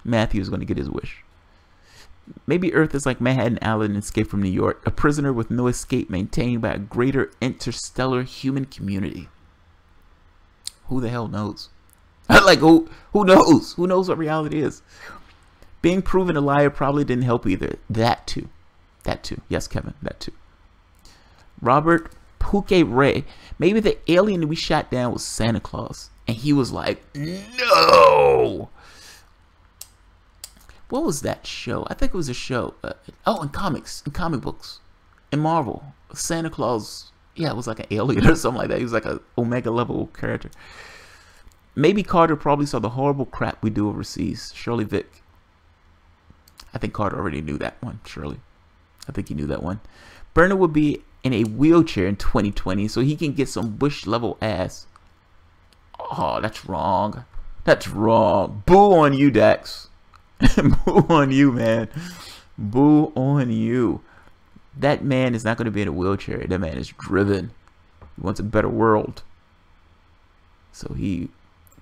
Matthew is going to get his wish. Maybe Earth is like Manhattan Island in Escape from New York, a prisoner with no escape maintained by a greater interstellar human community. Who the hell knows? Like, who knows? Who knows what reality is? Being proven a liar probably didn't help either. That too. That too. Yes, Kevin, that too. Robert Puke Ray. Maybe the alien we shot down was Santa Claus. And he was like, no! What was that show? I think it was a show. In comics, in comic books, in Marvel. Santa Claus, yeah, it was like an alien or something like that. He was like an Omega level character. Maybe Carter probably saw the horrible crap we do overseas. Shirley Vick. I think Carter already knew that one, Shirley. I think he knew that one. Bernie will be in a wheelchair in 2020 so he can get some Bush level ass. Oh, that's wrong. That's wrong. Boo on you, Dax. Boo on you, man. Boo on you. That man is not going to be in a wheelchair. That man is driven. He wants a better world. So he's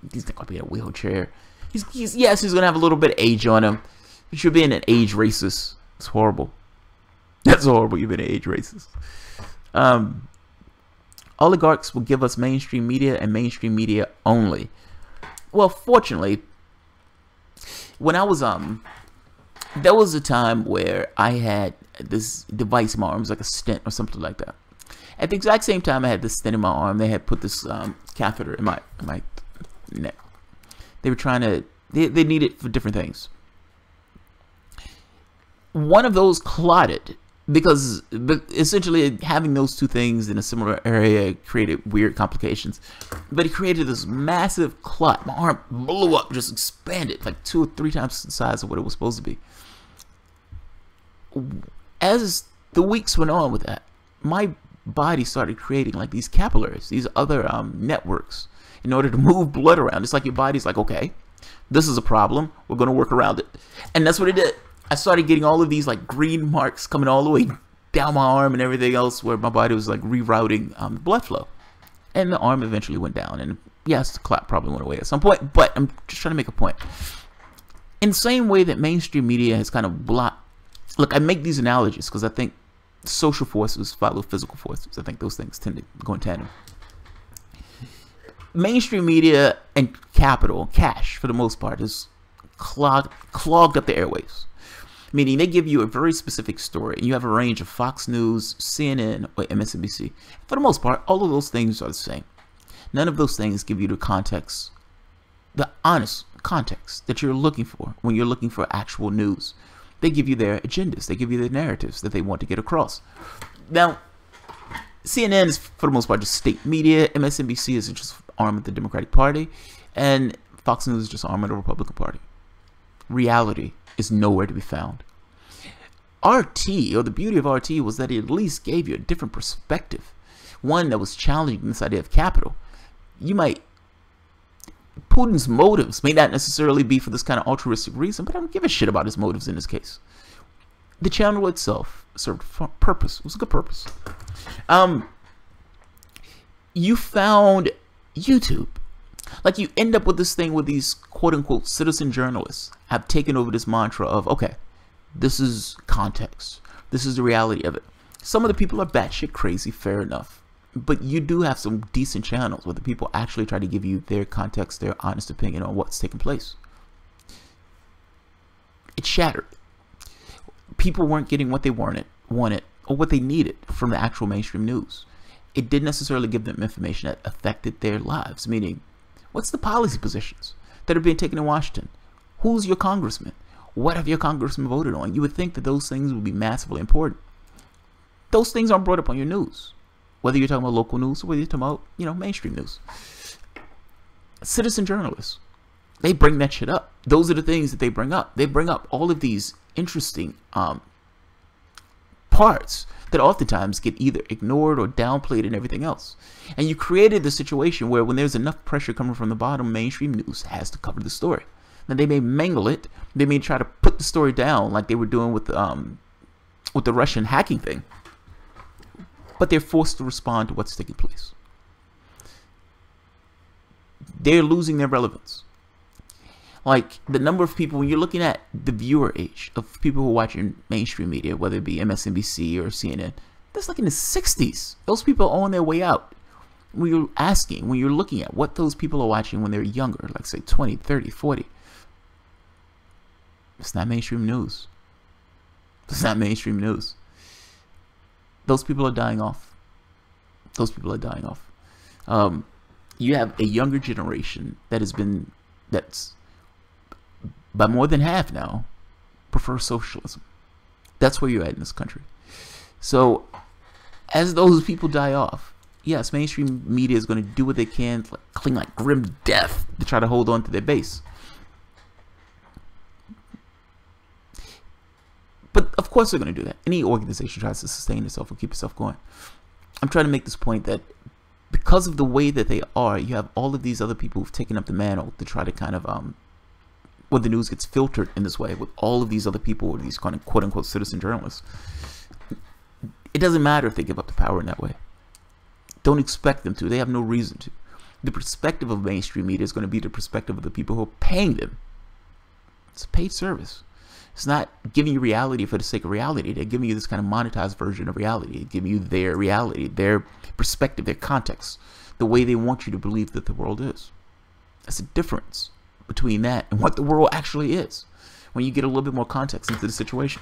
not going to be in a wheelchair. Yes, he's going to have a little bit of age on him. But you're being an age racist. It's horrible. That's horrible. You've been an age racist. Oligarchs will give us mainstream media and mainstream media only. Well, fortunately, when I was there was a time where I had this device in my arm. It was like a stent or something like that. At the exact same time I had this stent in my arm, they had put this catheter in my neck. They were trying to, they need it for different things. One of those clotted because essentially having those two things in a similar area created weird complications. But it created this massive clot. My arm blew up, just expanded like 2 or 3 times the size of what it was supposed to be. As the weeks went on with that, my body started creating like these capillaries, these other networks, in order to move blood around. It's like your body's like, okay, this is a problem, we're going to work around it. And that's what it did. I started getting all of these like green marks coming all the way down my arm and everything else, where my body was like rerouting blood flow. And the arm eventually went down. And yes, the clot probably went away at some point, but I'm just trying to make a point. In the same way that mainstream media has kind of blocked, look, I make these analogies because I think social forces follow physical forces. I think those things tend to go in tandem. Mainstream media and capital, cash for the most part, is clogged up the airwaves. Meaning they give you a very specific story, and you have a range of Fox News, CNN, or MSNBC. For the most part, all of those things are the same. None of those things give you the context, the honest context that you're looking for when you're looking for actual news. They give you their agendas. They give you their narratives that they want to get across. Now, CNN is, for the most part, just state media. MSNBC is just arm of the Democratic Party. And Fox News is just arm of the Republican Party. Reality is nowhere to be found. RT, or the beauty of RT, was that it at least gave you a different perspective. One that was challenging this idea of capital. Putin's motives may not necessarily be for this kind of altruistic reason, but I don't give a shit about his motives in this case. The channel itself served a purpose. It was a good purpose. You found YouTube. Like, you end up with this thing with these quote-unquote citizen journalists have taken over this mantra of, okay, this is context. This is the reality of it. Some of the people are batshit crazy, fair enough. But you do have some decent channels where the people actually try to give you their context, their honest opinion on what's taking place. It shattered. People weren't getting what they wanted or what they needed from the actual mainstream news. It didn't necessarily give them information that affected their lives, meaning, what's the policy positions that are being taken in Washington? Who's your congressman? What have your congressman voted on? You would think that those things would be massively important. Those things aren't brought up on your news. Whether you're talking about local news or whether you're talking about, mainstream news. Citizen journalists, they bring that shit up. Those are the things that they bring up. They bring up all of these interesting parts that oftentimes get either ignored or downplayed and everything else. And you created the situation where when there's enough pressure coming from the bottom, mainstream news has to cover the story. Now, they may mangle it. They may try to put the story down like they were doing with the Russian hacking thing. But they're forced to respond to what's taking place. They're losing their relevance. Like, the number of people, when you're looking at the viewer age of people who are watching mainstream media, whether it be MSNBC or CNN, that's like in the 60s. Those people are on their way out. When you're looking at what those people are watching when they're younger, like say 20, 30, 40, it's not mainstream news. It's not mainstream news. Those people are dying off. Those people are dying off. You have a younger generation that's by more than half now prefer socialism. That's where you're at in this country. So as those people die off, yes, mainstream media is going to do what they can to cling like grim death to try to hold on to their base. But of course they're going to do that. Any organization tries to sustain itself or keep itself going. I'm trying to make this point that because of the way that they are, you have all of these other people who've taken up the mantle to try to kind of, when the news gets filtered in this way, with all of these other people, or these kind of quote-unquote citizen journalists, it doesn't matter if they give up the power in that way. Don't expect them to. They have no reason to. The perspective of mainstream media is going to be the perspective of the people who are paying them. It's a paid service. It's not giving you reality for the sake of reality. They're giving you this kind of monetized version of reality. They're giving you their reality, their perspective, their context, the way they want you to believe that the world is. That's a difference between that and what the world actually is when you get a little bit more context into the situation.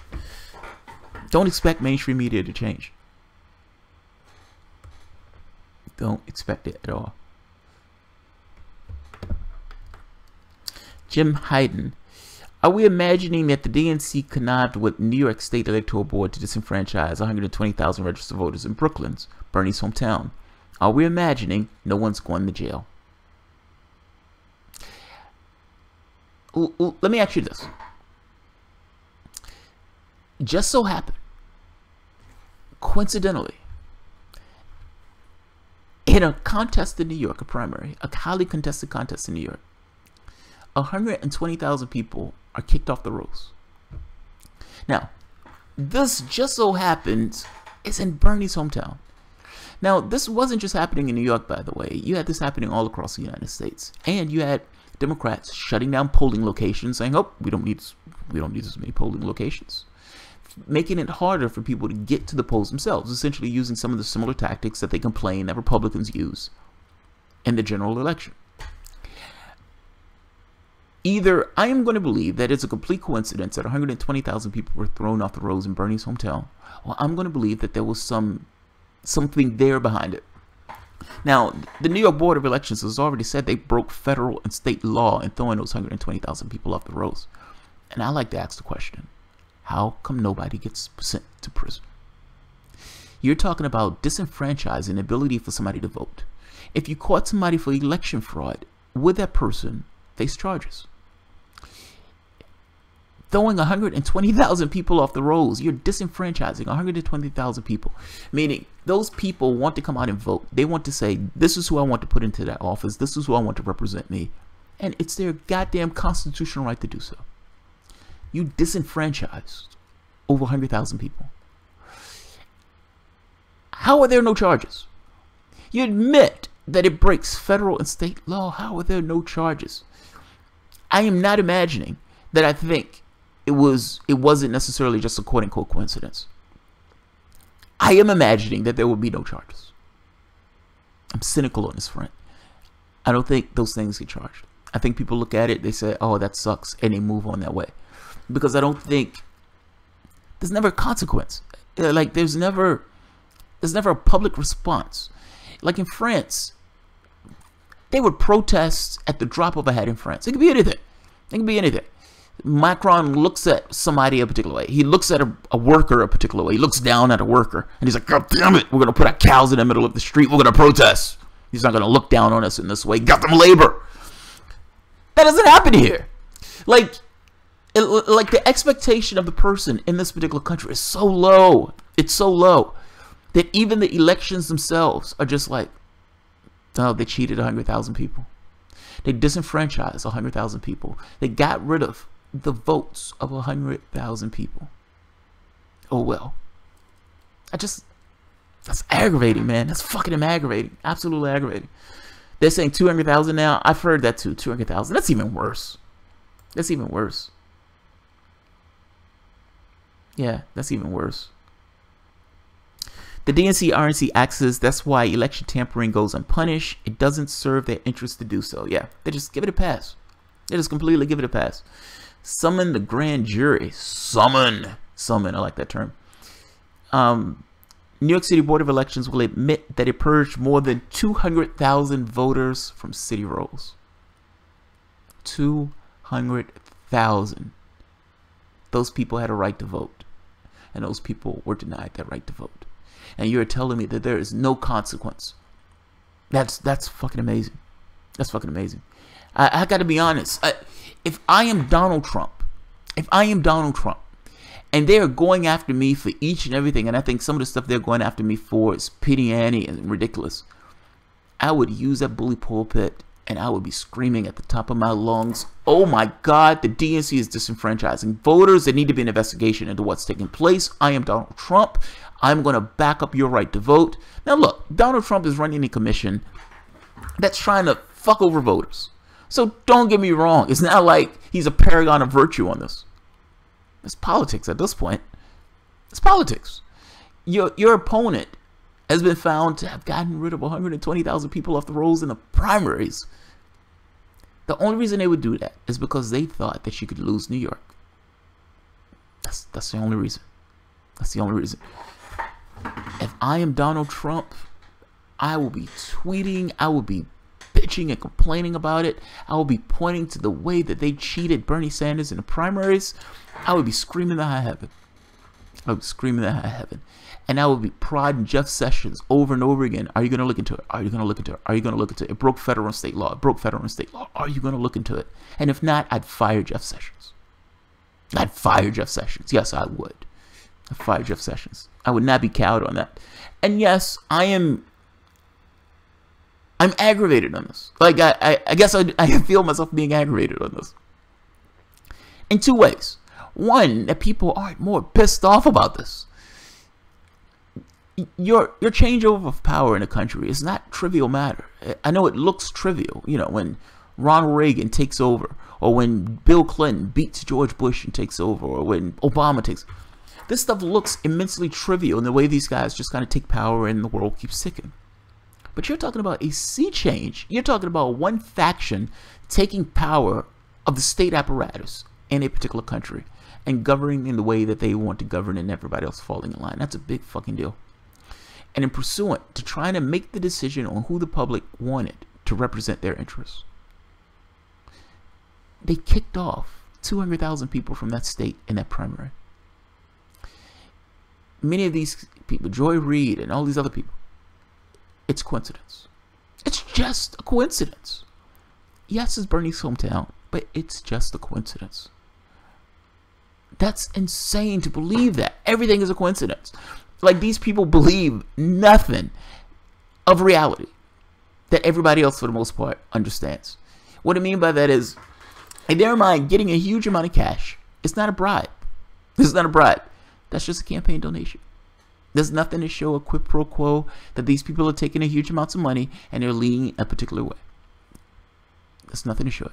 Don't expect mainstream media to change. Don't expect it at all. Jim Hayden. Are we imagining that the DNC connived with New York State Electoral Board to disenfranchise 120,000 registered voters in Brooklyn's, Bernie's hometown? Are we imagining no one's going to jail? Let me ask you this. Just so happened, coincidentally, in a contest in New York, a primary, a highly contested contest in New York, 120,000 people are kicked off the rolls. Now, this just so happens is in Bernie's hometown. Now, this wasn't just happening in New York, by the way. You had this happening all across the United States. And you had Democrats shutting down polling locations, saying, oh, we don't need as many polling locations. Making it harder for people to get to the polls themselves, essentially using some of the similar tactics that they complain that Republicans use in the general election. Either I am going to believe that it's a complete coincidence that 120,000 people were thrown off the rolls in Bernie's hometown, or I'm going to believe that there was something there behind it. Now, the New York Board of Elections has already said they broke federal and state law in throwing those 120,000 people off the rolls. And I like to ask the question, how come nobody gets sent to prison? You're talking about disenfranchising the ability for somebody to vote. If you caught somebody for election fraud, would that person face charges? Throwing 120,000 people off the rolls, you're disenfranchising 120,000 people. Meaning, those people want to come out and vote. They want to say, this is who I want to put into that office. This is who I want to represent me. And it's their goddamn constitutional right to do so. You disenfranchised over 100,000 people. How are there no charges? You admit that it breaks federal and state law, how are there no charges? I am not imagining that I think it wasn't necessarily just a quote-unquote coincidence. I am imagining that there will be no charges. I'm cynical on this front. I don't think those things get charged. I think people look at it, they say, oh, that sucks, and they move on that way. Because I don't think, there's never a consequence. Like, there's never a public response. Like in France, they would protest at the drop of a hat in France. It could be anything. It could be anything. Macron looks at somebody a particular way. He looks at a worker a particular way. He looks down at a worker, and he's like, God damn it, we're going to put our cows in the middle of the street. We're going to protest. He's not going to look down on us in this way. Got them labor. That doesn't happen here. Like the expectation of the person in this particular country is so low. It's so low that even the elections themselves are just like, oh, they cheated 100,000 people. They disenfranchised 100,000 people. They got rid of the votes of 100,000 people. Oh, well. That's aggravating, man. That's fucking aggravating. Absolutely aggravating. They're saying 200,000 now. I've heard that too. 200,000. That's even worse. That's even worse. Yeah, that's even worse. The DNC RNC axis, that's why election tampering goes unpunished. It doesn't serve their interest to do so. Yeah, they just give it a pass. They just completely give it a pass. Summon the grand jury. Summon. I like that term. New York City Board of Elections will admit that it purged more than 200,000 voters from city rolls. 200,000. Those people had a right to vote. And those people were denied that right to vote. And you're telling me that there is no consequence. That's fucking amazing. That's fucking amazing. I got to be honest. If I am Donald Trump, and they are going after me for each and everything, and I think some of the stuff they're going after me for is pity Annie and ridiculous, I would use that bully pulpit and I would be screaming at the top of my lungs, oh my God, the DNC is disenfranchising voters. There need to be an investigation into what's taking place. I am Donald Trump. I'm going to back up your right to vote. Now look, Donald Trump is running a commission that's trying to fuck over voters. So don't get me wrong. It's not like he's a paragon of virtue on this. It's politics at this point. It's politics. Your opponent has been found to have gotten rid of 120,000 people off the rolls in the primaries. The only reason they would do that is because they thought that she could lose New York. That's the only reason. That's the only reason. If I am Donald Trump, I will be tweeting, I will be bitching and complaining about it. I will be pointing to the way that they cheated Bernie Sanders in the primaries. I would be screaming the high heaven. I would be screaming the high heaven. And I would be prodding Jeff Sessions over and over again. Are you going to look into it? Are you going to look into it? Are you going to look into it? It broke federal and state law. It broke federal and state law. Are you going to look into it? And if not, I'd fire Jeff Sessions. I'd fire Jeff Sessions. Yes, I would. I'd fire Jeff Sessions. I would not be cowed on that. And yes, I'm aggravated on this. Like, I guess I feel myself being aggravated on this. In two ways. One, that people aren't more pissed off about this. Your changeover of power in a country is not a trivial matter. I know it looks trivial, you know, when Ronald Reagan takes over, or when Bill Clinton beats George Bush and takes over, or when Obama takes. This stuff looks immensely trivial in the way these guys just kind of take power and the world keeps ticking. But you're talking about a sea change. You're talking about one faction taking power of the state apparatus in a particular country and governing in the way that they want to govern and everybody else falling in line. That's a big fucking deal. And in pursuant to trying to make the decision on who the public wanted to represent their interests, they kicked off 200,000 people from that state in that primary. Many of these people, Joy Reid and all these other people, it's coincidence. It's just a coincidence. Yes, it's Bernie's hometown, but it's just a coincidence. That's insane to believe that. Everything is a coincidence. Like, these people believe nothing of reality that everybody else, for the most part, understands. What I mean by that is, in their mind, getting a huge amount of cash, it's not a bribe. It's not a bribe. That's just a campaign donation. There's nothing to show a quid pro quo that these people are taking a huge amounts of money and they're leaning a particular way. There's nothing to show it.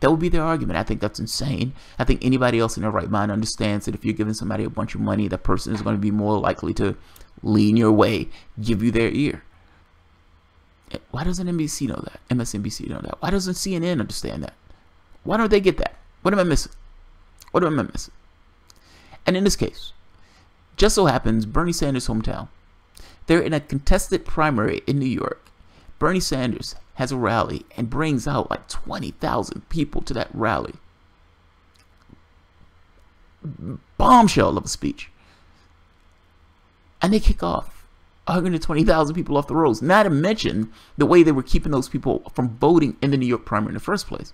That would be their argument. I think that's insane. I think anybody else in their right mind understands that if you're giving somebody a bunch of money, that person is going to be more likely to lean your way, give you their ear. Why doesn't NBC know that? MSNBC know that? Why doesn't CNN understand that? Why don't they get that? What am I missing? What am I missing? And in this case, just so happens Bernie Sanders' hometown, they're in a contested primary in New York. Bernie Sanders has a rally and brings out like 20,000 people to that rally. Bombshell of a speech. And they kick off 120,000 people off the rolls. Not to mention the way they were keeping those people from voting in the New York primary in the first place.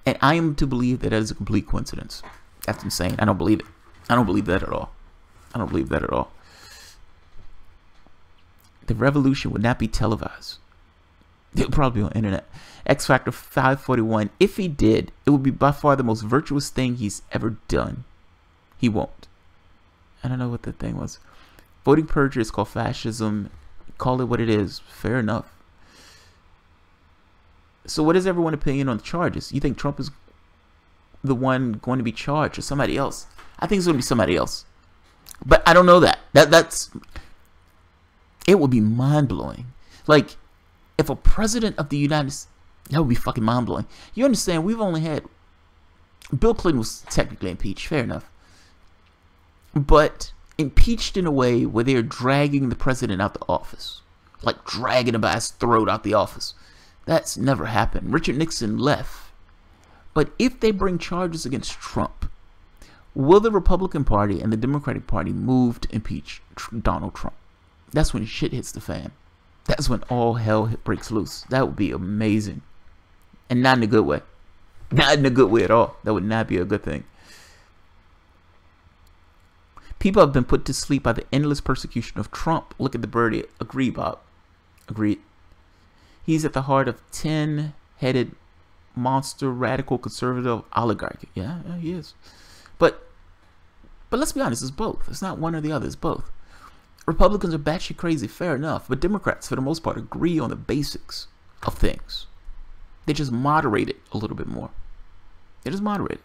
And I am to believe that is a complete coincidence. That's insane. I don't believe it. I don't believe that at all. I don't believe that at all. The revolution would not be televised. It would probably be on the internet. X Factor 541. If he did, it would be by far the most virtuous thing he's ever done. He won't. I don't know what the thing was. Voting perjury is called fascism. Call it what it is. Fair enough. So what is everyone's opinion on the charges? You think Trump is the one going to be charged or somebody else? I think it's going to be somebody else. But I don't know that. That's... It would be mind-blowing. Like, if a president of the United States... That would be fucking mind-blowing. You understand, we've only had... Bill Clinton was technically impeached. Fair enough. But impeached in a way where they're dragging the president out the office. Like, dragging him by his throat out the office. That's never happened. Richard Nixon left. But if they bring charges against Trump, will the Republican Party and the Democratic Party move to impeach Donald Trump? That's when shit hits the fan. That's when all hell breaks loose. That would be amazing. And not in a good way. Not in a good way at all. That would not be a good thing. People have been put to sleep by the endless persecution of Trump. Look at the birdie. Agree, Bob. Agreed. He's at the heart of 10-headed monster radical conservative oligarchy. Yeah, he is. But let's be honest, it's both. It's not one or the other, it's both. Republicans are batshit crazy, fair enough, but Democrats, for the most part, agree on the basics of things. They just moderate it a little bit more. They just moderate it.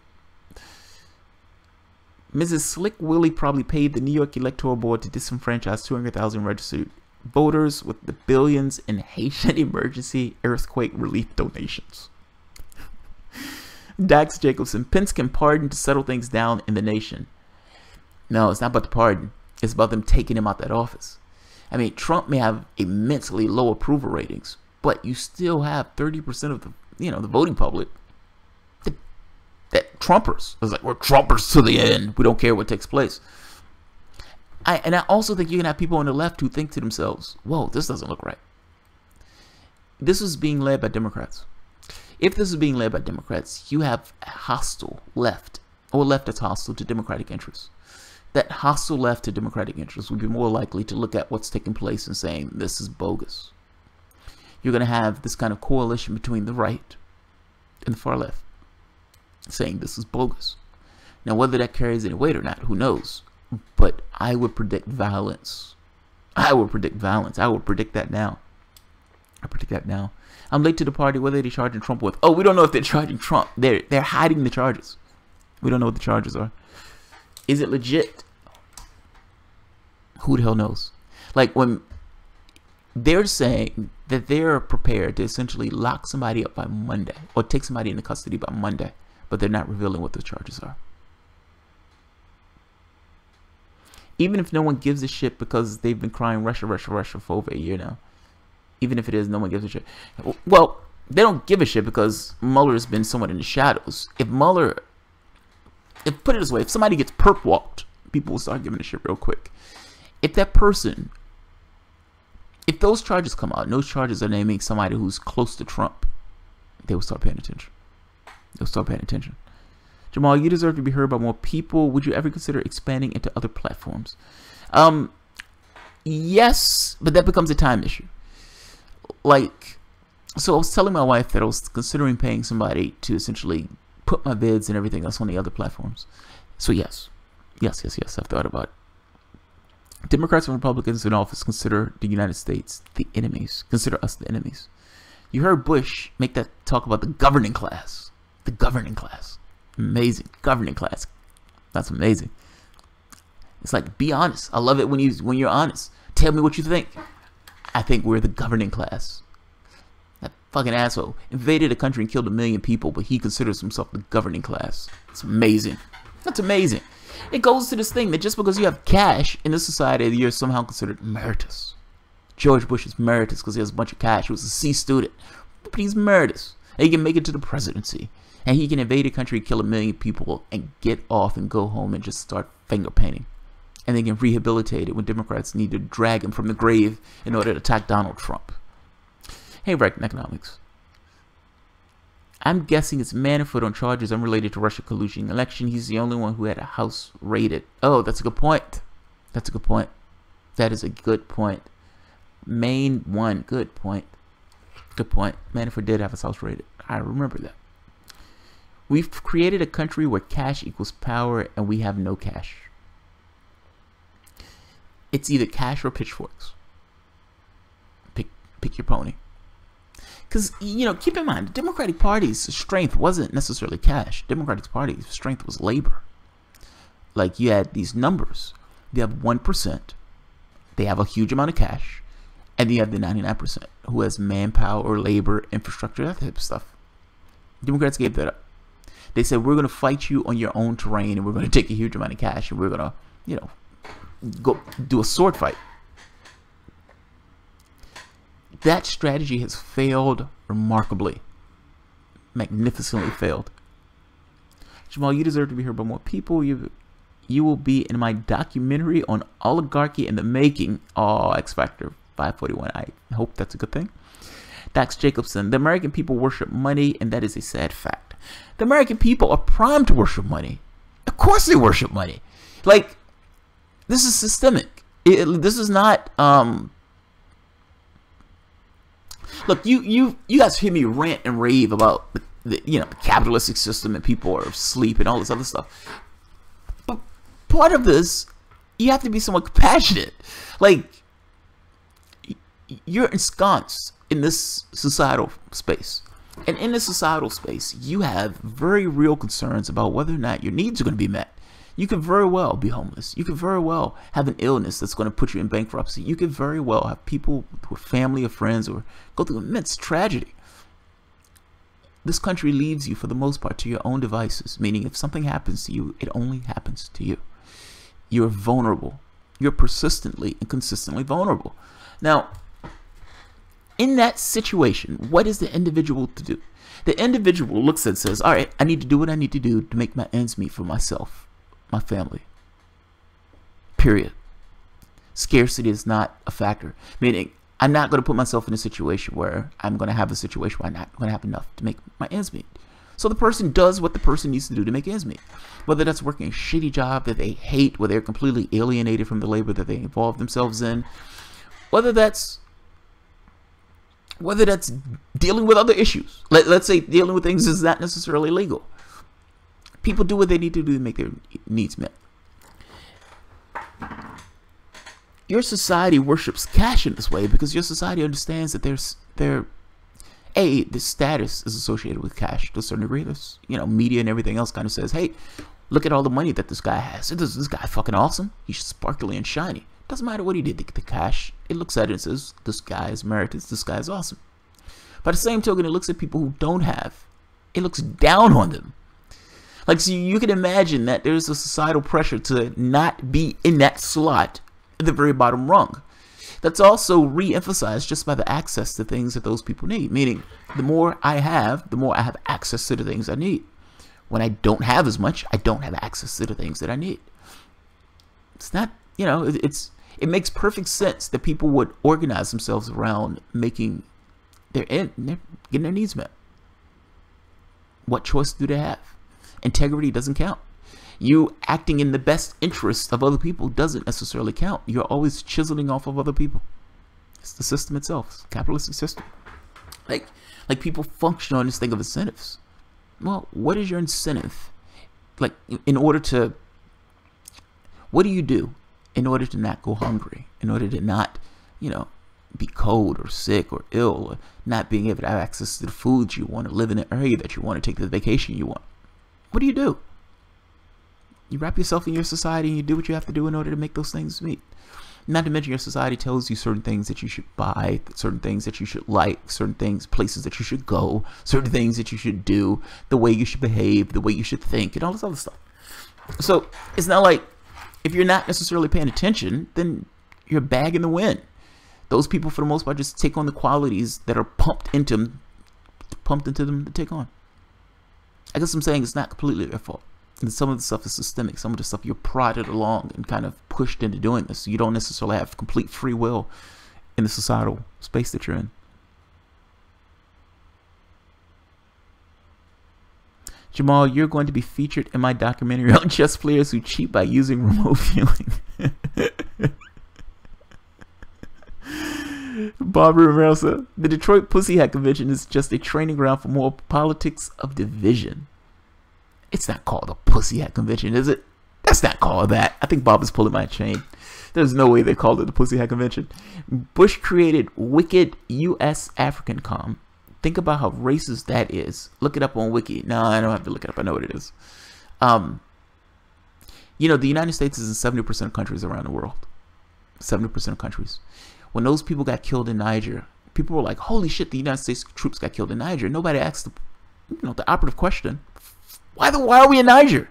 Mrs. Slick Willie probably paid the New York Electoral Board to disenfranchise 200,000 registered voters with the billions in Haitian emergency earthquake relief donations. Dax Jacobson, Pence can pardon to settle things down in the nation. No, it's not about the pardon. It's about them taking him out that office. I mean, Trump may have immensely low approval ratings, but you still have 30% of the, the voting public that Trumpers. It's like, we're Trumpers to the end. We don't care what takes place. And I also think you can have people on the left who think to themselves, whoa, this doesn't look right. This is being led by Democrats. If this is being led by Democrats, you have a hostile left, or left that's hostile to Democratic interests. That hostile left to Democratic interests would be more likely to look at what's taking place and saying, this is bogus. You're going to have this kind of coalition between the right and the far left saying this is bogus. Now, whether that carries any weight or not, who knows? But I would predict violence. I would predict violence. I would predict that now. I predict that now. I'm late to the party. What are they charging Trump with? Oh, we don't know if they're charging Trump. They're hiding the charges. We don't know what the charges are. Is it legit? Who the hell knows? Like, when they're saying that they're prepared to essentially lock somebody up by Monday or take somebody into custody by Monday, but they're not revealing what the charges are. Even if no one gives a shit because they've been crying Russia, Russia, Russia for over a year now. Even if it is, no one gives a shit. Well, they don't give a shit because Mueller has been somewhat in the shadows. If put it this way, if somebody gets perp walked, people will start giving a shit real quick. If that person, if those charges come out, and those charges are naming somebody who's close to Trump, they will start paying attention. They'll start paying attention. Jamal, you deserve to be heard by more people. Would you ever consider expanding into other platforms? Yes, but that becomes a time issue. Like, so I was telling my wife that I was considering paying somebody to essentially put my vids and everything else on the other platforms. So yes, I've thought about it. Democrats and Republicans in office consider the United States the enemies. Consider us the enemies. You heard Bush make that talk about the governing class. The governing class. Amazing. Governing class. That's amazing. It's like, be honest. I love it when you're honest. Tell me what you think. I think we're the governing class. That fucking asshole invaded a country and killed 1 million people, but he considers himself the governing class. It's amazing. That's amazing. It goes to this thing that just because you have cash in this society, you're somehow considered emeritus. George Bush is emeritus because he has a bunch of cash. He was a C student, but he's emeritus. And he can make it to the presidency. And he can invade a country, kill 1 million people, and get off and go home and just start finger painting. And they can rehabilitate it when Democrats need to drag him from the grave in order to attack Donald Trump. Hey, Reckon Economics. I'm guessing it's Manafort on charges unrelated to Russia collusion election. He's the only one who had a house raided. Oh, that's a good point. That's a good point. That is a good point. Main one. Good point. Good point. Manafort did have his house raided. I remember that. We've created a country where cash equals power and we have no cash. It's either cash or pitchforks. Pick your pony. Because, you know, keep in mind, the Democratic Party's strength wasn't necessarily cash. Democratic Party's strength was labor. Like, you had these numbers. You have 1%. They have a huge amount of cash. And then you have the 99% who has manpower or labor, infrastructure, that type of stuff. Democrats gave that up. They said, we're going to fight you on your own terrain, and we're going to take a huge amount of cash, and we're going to, you know, go do a sword fight. That strategy has failed remarkably. Magnificently failed. Jamal, you deserve to be heard by more people. You will be in my documentary on oligarchy in the making. Oh, X Factor 541. I hope that's a good thing. Dax Jacobson, the American people worship money, and that is a sad fact. The American people are primed to worship money. Of course they worship money. Like, this is systemic. This is not look, you guys hear me rant and rave about the capitalistic system and people are asleep and all this other stuff. But part of this, you have to be somewhat compassionate. Like, you're ensconced in this societal space. And in this societal space, you have very real concerns about whether or not your needs are going to be met. You could very well be homeless. You could very well have an illness that's going to put you in bankruptcy. You could very well have people with family or friends or go through immense tragedy. This country leaves you, for the most part, to your own devices, meaning if something happens to you, it only happens to you. You're vulnerable. You're persistently and consistently vulnerable. Now, in that situation, what is the individual to do? The individual looks and says, all right, I need to do what I need to do to make my ends meet for myself, my family. Period. Scarcity is not a factor. Meaning, I'm not going to put myself in a situation where I'm going to have a situation where I'm not going to have enough to make my ends meet. So the person does what the person needs to do to make ends meet. Whether that's working a shitty job that they hate, where they're completely alienated from the labor that they involve themselves in, whether that's dealing with other issues. Let's say dealing with things is not necessarily legal. People do what they need to do to make their needs met. Your society worships cash in this way because your society understands that the status is associated with cash to a certain degree. There's, media and everything else kind of says, hey, look at all the money that this guy has. This guy fucking awesome. He's sparkly and shiny. Doesn't matter what he did to get the cash. It looks at it and says, this guy is merited. This guy is awesome. By the same token, it looks at people who don't have. It looks down on them. Like, so you can imagine that there's a societal pressure to not be in that slot at the very bottom rung. That's also re-emphasized just by the access to things that those people need. Meaning, the more I have access to the things I need. When I don't have as much, I don't have access to the things that I need. It's not, it makes perfect sense that people would organize themselves around making getting their needs met. What choice do they have? Integrity doesn't count. You acting in the best interest of other people doesn't necessarily count. You're always chiseling off of other people. It's the system itself. It's a capitalistic system. Like people function on this thing of incentives. Well, what is your incentive? Like, in order to, what do you do in order to not go hungry, in order to not, be cold or sick or ill, or not being able to have access to the food you want, to live in the area that you want, to take the vacation you want. What do? You wrap yourself in your society and you do what you have to do in order to make those things meet. Not to mention your society tells you certain things that you should buy, certain things that you should like, certain things, places that you should go, certain things that you should do, the way you should behave, the way you should think, and all this other stuff. So it's not like if you're not necessarily paying attention, then you're a bag in the wind. Those people, for the most part, just take on the qualities that are pumped into them to take on. I guess I'm saying it's not completely their fault. And some of the stuff is systemic. Some of the stuff you're prodded along and kind of pushed into doing this. So you don't necessarily have complete free will in the societal space that you're in. Jamal, you're going to be featured in my documentary on chess players who cheat by using remote viewing. Barbara Romero said, the Detroit Pussy Hat Convention is just a training ground for more politics of division. It's not called a Pussy Hat Convention, is it? That's not called that. I think Bob is pulling my chain. There's no way they called it the Pussy Hat Convention. Bush created Wicked U.S. African Com. Think about how racist that is. Look it up on Wiki. No, I don't have to look it up. I know what it is. The United States is in 70% of countries around the world. 70% of countries. When those people got killed in Niger, people were like, holy shit, the United States troops got killed in Niger. Nobody asked the operative question. Why are we in Niger?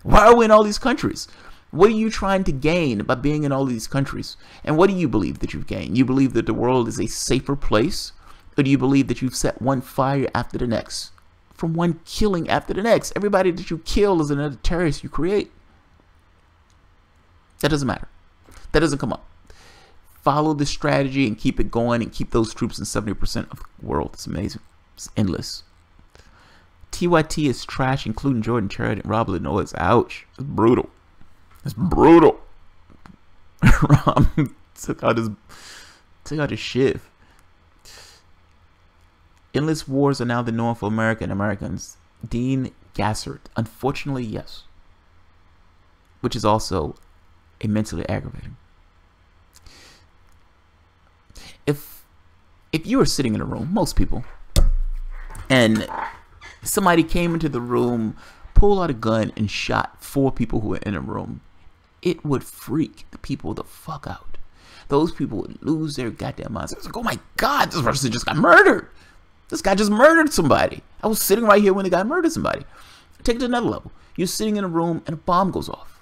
Why are we in all these countries? What are you trying to gain by being in all these countries? And what do you believe that you've gained? You believe that the world is a safer place? Or do you believe that you've set one fire after the next? From one killing after the next. Everybody that you kill is another terrorist you create. That doesn't matter. That doesn't come up. Follow the strategy and keep it going and keep those troops in 70% of the world. It's amazing. It's endless. TYT is trash, including Jordan Charity and Rob Lenoir. Ouch. It's brutal. It's brutal. Rob took out his shiv. Endless wars are now the norm for America and Americans. Dean Gassert. Unfortunately, yes. Which is also immensely aggravating. If you were sitting in a room, most people, and somebody came into the room, pulled out a gun, and shot 4 people who were in a room, it would freak the people the fuck out. Those people would lose their goddamn minds. It's like, oh my God, this person just got murdered. This guy just murdered somebody. I was sitting right here when the guy murdered somebody. Take it to another level. You're sitting in a room and a bomb goes off.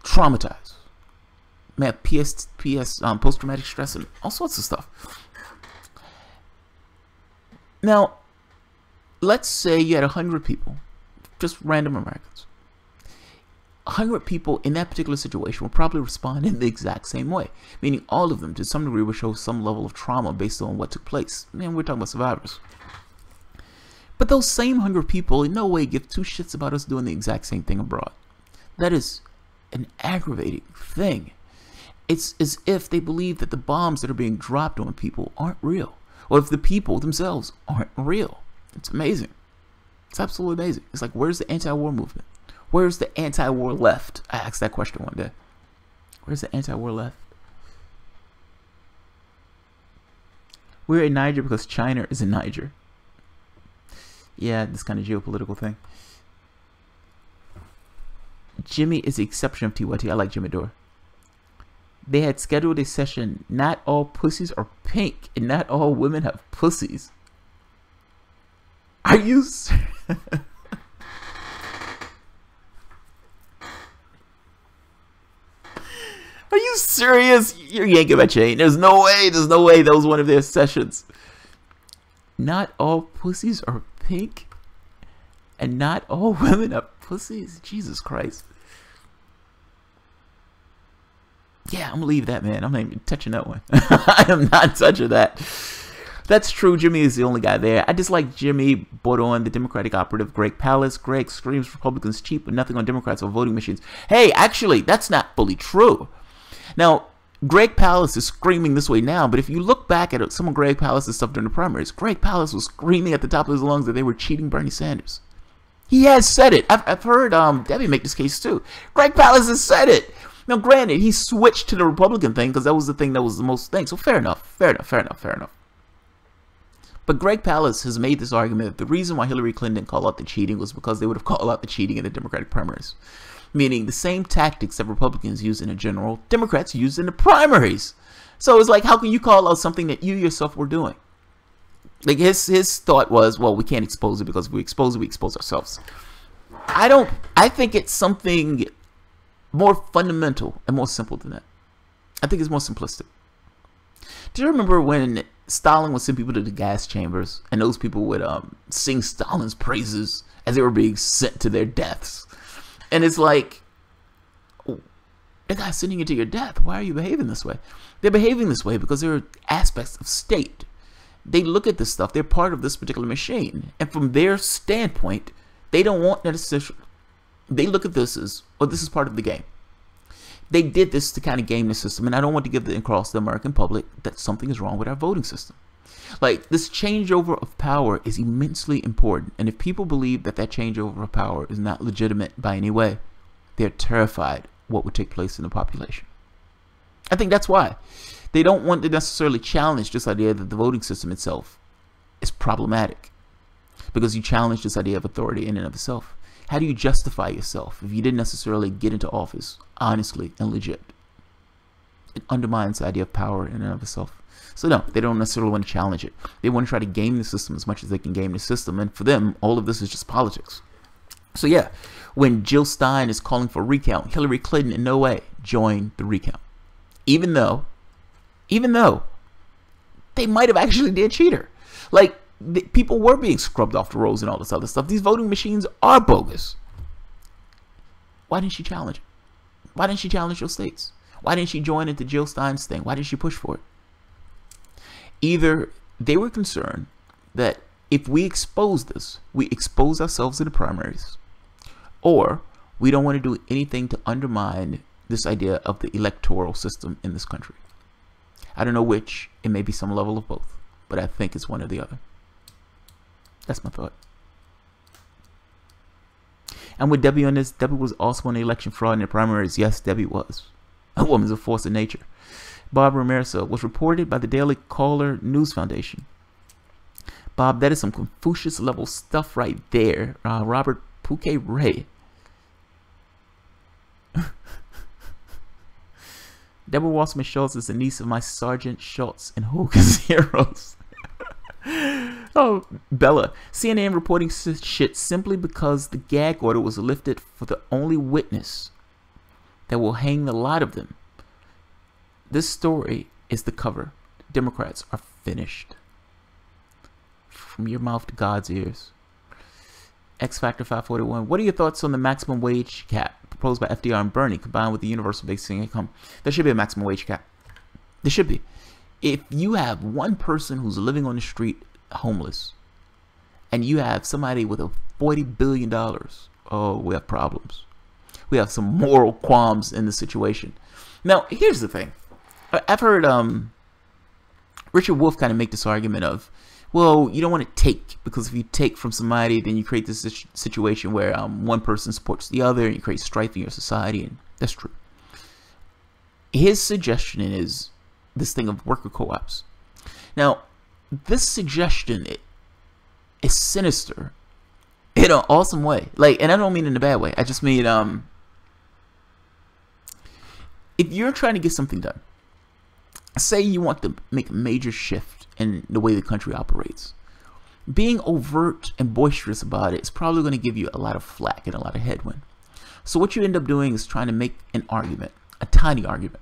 Traumatized. Man, post-traumatic stress and all sorts of stuff. Now, let's say you had 100 people, just random Americans. 100 people in that particular situation will probably respond in the exact same way, meaning all of them to some degree will show some level of trauma based on what took place. Man, we're talking about survivors. But those same 100 people in no way give 2 shits about us doing the exact same thing abroad. That is an aggravating thing. It's as if they believe that the bombs that are being dropped on people aren't real, or if the people themselves aren't real. It's amazing. It's absolutely amazing. It's like, where's the anti-war movement? Where's the anti-war left? I asked that question one day. Where's the anti-war left? We're in Niger because China is in Niger. Yeah, this kind of geopolitical thing. Jimmy is the exception of TYT. I like Jimmy Dore. They had scheduled a session. Not all pussies are pink, and not all women have pussies. Are you? Are you serious? You're yanking my chain. There's no way that was one of their sessions. Not all pussies are pink, and not all women are pussies. Jesus Christ. Yeah, I'm gonna leave that, man. I'm not even touching that one. I am not touching that. That's true. Jimmy is the only guy there. I dislike Jimmy brought on the Democratic operative Greg Palast. Greg screams Republicans cheap, but nothing on Democrats or voting machines. Hey, actually, that's not fully true. Now, Greg Palast is screaming this way now, but if you look back at some of Greg Palast's stuff during the primaries, Greg Palast was screaming at the top of his lungs that they were cheating Bernie Sanders. He has said it. I've heard Debbie make this case too. Greg Palast has said it. Now, granted, he switched to the Republican thing because that was the thing that was the most thing. So fair enough. But Greg Palast has made this argument that the reason why Hillary Clinton didn't call out the cheating was because they would have called out the cheating in the Democratic primaries. Meaning the same tactics that Republicans use in a general, Democrats use in the primaries. So it's like, how can you call out something that you yourself were doing? Like his thought was, well, we can't expose it because if we expose it, we expose ourselves. I think it's something more fundamental and more simple than that. I think it's more simplistic. Do you remember when Stalin would send people to the gas chambers and those people would sing Stalin's praises as they were being sent to their deaths? And it's like, oh, that guy's sending you to your death. Why are you behaving this way? They're behaving this way because there are aspects of state. They look at this stuff. They're part of this particular machine. And from their standpoint, they don't want that. They look at this as, well, this is part of the game. They did this to kind of game the system. And I don't want to give the across the American public that something is wrong with our voting system. Like, this changeover of power is immensely important. And if people believe that that changeover of power is not legitimate by any way, they're terrified what would take place in the population. I think that's why. They don't want to necessarily challenge this idea that the voting system itself is problematic. Because you challenge this idea of authority in and of itself. How do you justify yourself if you didn't necessarily get into office honestly and legit? It undermines the idea of power in and of itself. So no, they don't necessarily want to challenge it. They want to try to game the system as much as they can game the system. And for them, all of this is just politics. So yeah, when Jill Stein is calling for a recount, Hillary Clinton in no way joined the recount. Even though they might have actually did cheat her. Like, people were being scrubbed off the rolls and all this other stuff. These voting machines are bogus. Why didn't she challenge it? Why didn't she challenge those states? Why didn't she join into Jill Stein's thing? Why didn't she push for it? Either they were concerned that if we expose this, we expose ourselves in the primaries, or we don't want to do anything to undermine this idea of the electoral system in this country. I don't know which. It may be some level of both, but I think it's one or the other. That's my thought. And with Debbie on this, Debbie was also on the election fraud in the primaries. Yes, Debbie was. A woman's a force of nature. Bob Ramirez was reported by the Daily Caller News Foundation. Bob, that is some Confucius level stuff right there. Robert Pouquet Ray. Deborah Wasserman Schultz is the niece of my Sergeant Schultz in Hogan's Heroes. Oh, Bella. CNN reporting shit simply because the gag order was lifted for the only witness that will hang the lot of them. This story is the cover. Democrats are finished. From your mouth to God's ears. X Factor 541. What are your thoughts on the maximum wage cap proposed by FDR and Bernie combined with the universal basic income? There should be a maximum wage cap. There should be. If you have one person who's living on the street homeless and you have somebody with a $40 billion, oh, we have problems. We have some moral qualms in the situation. Now, here's the thing. I've heard Richard Wolff kind of make this argument of, well, you don't want to take, because if you take from somebody, then you create this situation where one person supports the other and you create strife in your society, and that's true. His suggestion is this thing of worker co-ops. Now, this suggestion is sinister in an awesome way. Like, and I don't mean in a bad way. I just mean if you're trying to get something done, say you want to make a major shift in the way the country operates, being overt and boisterous about it is probably going to give you a lot of flack and a lot of headwind. So what you end up doing is trying to make an argument, a tiny argument,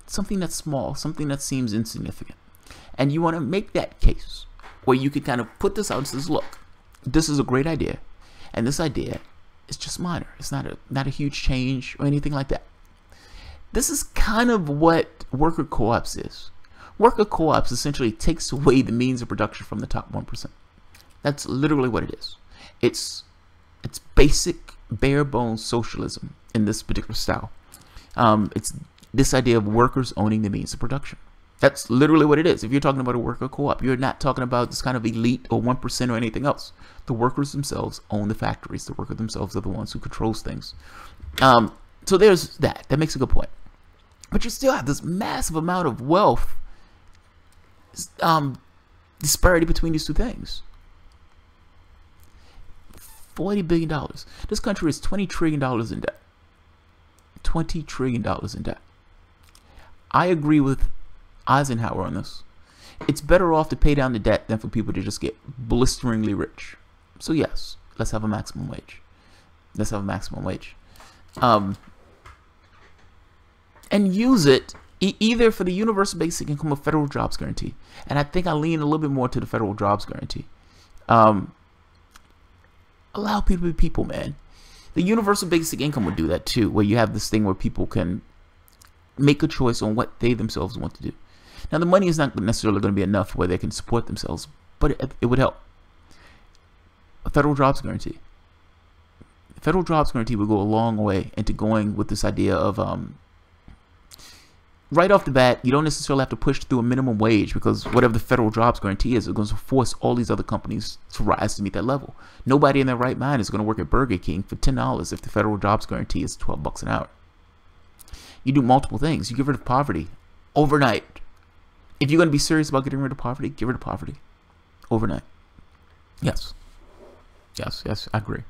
something that's small, something that seems insignificant. And you want to make that case where you could kind of put this out and says, look, this is a great idea. And this idea is just minor. It's not a huge change or anything like that. This is kind of what worker co-ops is. Worker co-ops essentially takes away the means of production from the top 1%. That's literally what it is. It's basic, bare bones socialism in this particular style. It's this idea of workers owning the means of production. That's literally what it is. If you're talking about a worker co-op, you're not talking about this kind of elite or 1% or anything else. The workers themselves own the factories. The workers themselves are the ones who controls things. So there's that. That makes a good point. But you still have this massive amount of wealth disparity between these two things. $40 billion. This country is $20 trillion in debt. $20 trillion in debt. I agree with Eisenhower on this. It's better off to pay down the debt than for people to just get blisteringly rich. So yes, let's have a maximum wage. Let's have a maximum wage. And use it either for the universal basic income or federal jobs guarantee. And I think I lean a little bit more to the federal jobs guarantee. Allow people to be people, man. The universal basic income would do that too, where you have this thing where people can make a choice on what they themselves want to do. Now, the money is not necessarily going to be enough where they can support themselves, but it would help. A federal jobs guarantee. A federal jobs guarantee would go a long way into going with this idea of right off the bat, you don't necessarily have to push through a minimum wage, because whatever the federal jobs guarantee is going to force all these other companies to rise to meet that level. Nobody in their right mind is going to work at Burger King for $10 if the federal jobs guarantee is $12 an hour. You do multiple things. You get rid of poverty overnight. If you're going to be serious about getting rid of poverty, get rid of poverty overnight. Yes. Yes, yes, I agree.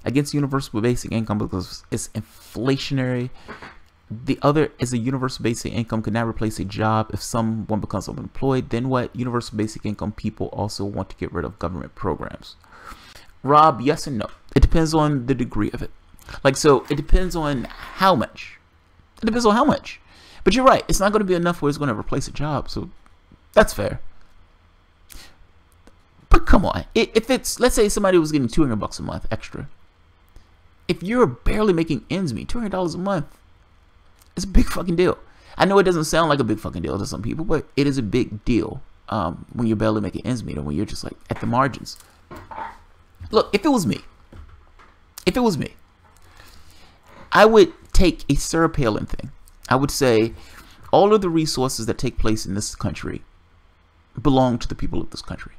Against universal basic income because it's inflationary. The other is a universal basic income could not replace a job. If someone becomes unemployed, then what? Universal basic income people also want to get rid of government programs. Rob, yes and no. It depends on the degree of it. Like, so it depends on how much. It depends on how much. But you're right. It's not going to be enough where it's going to replace a job. So that's fair. But come on. If it's, let's say somebody was getting $200 a month extra. If you're barely making ends meet, $200 a month, it's a big fucking deal. I know it doesn't sound like a big fucking deal to some people, but it is a big deal when you're barely making ends meet or when you're just like at the margins. Look, if it was me, I would take a Sarah Palin thing. I would say all of the resources that take place in this country belong to the people of this country.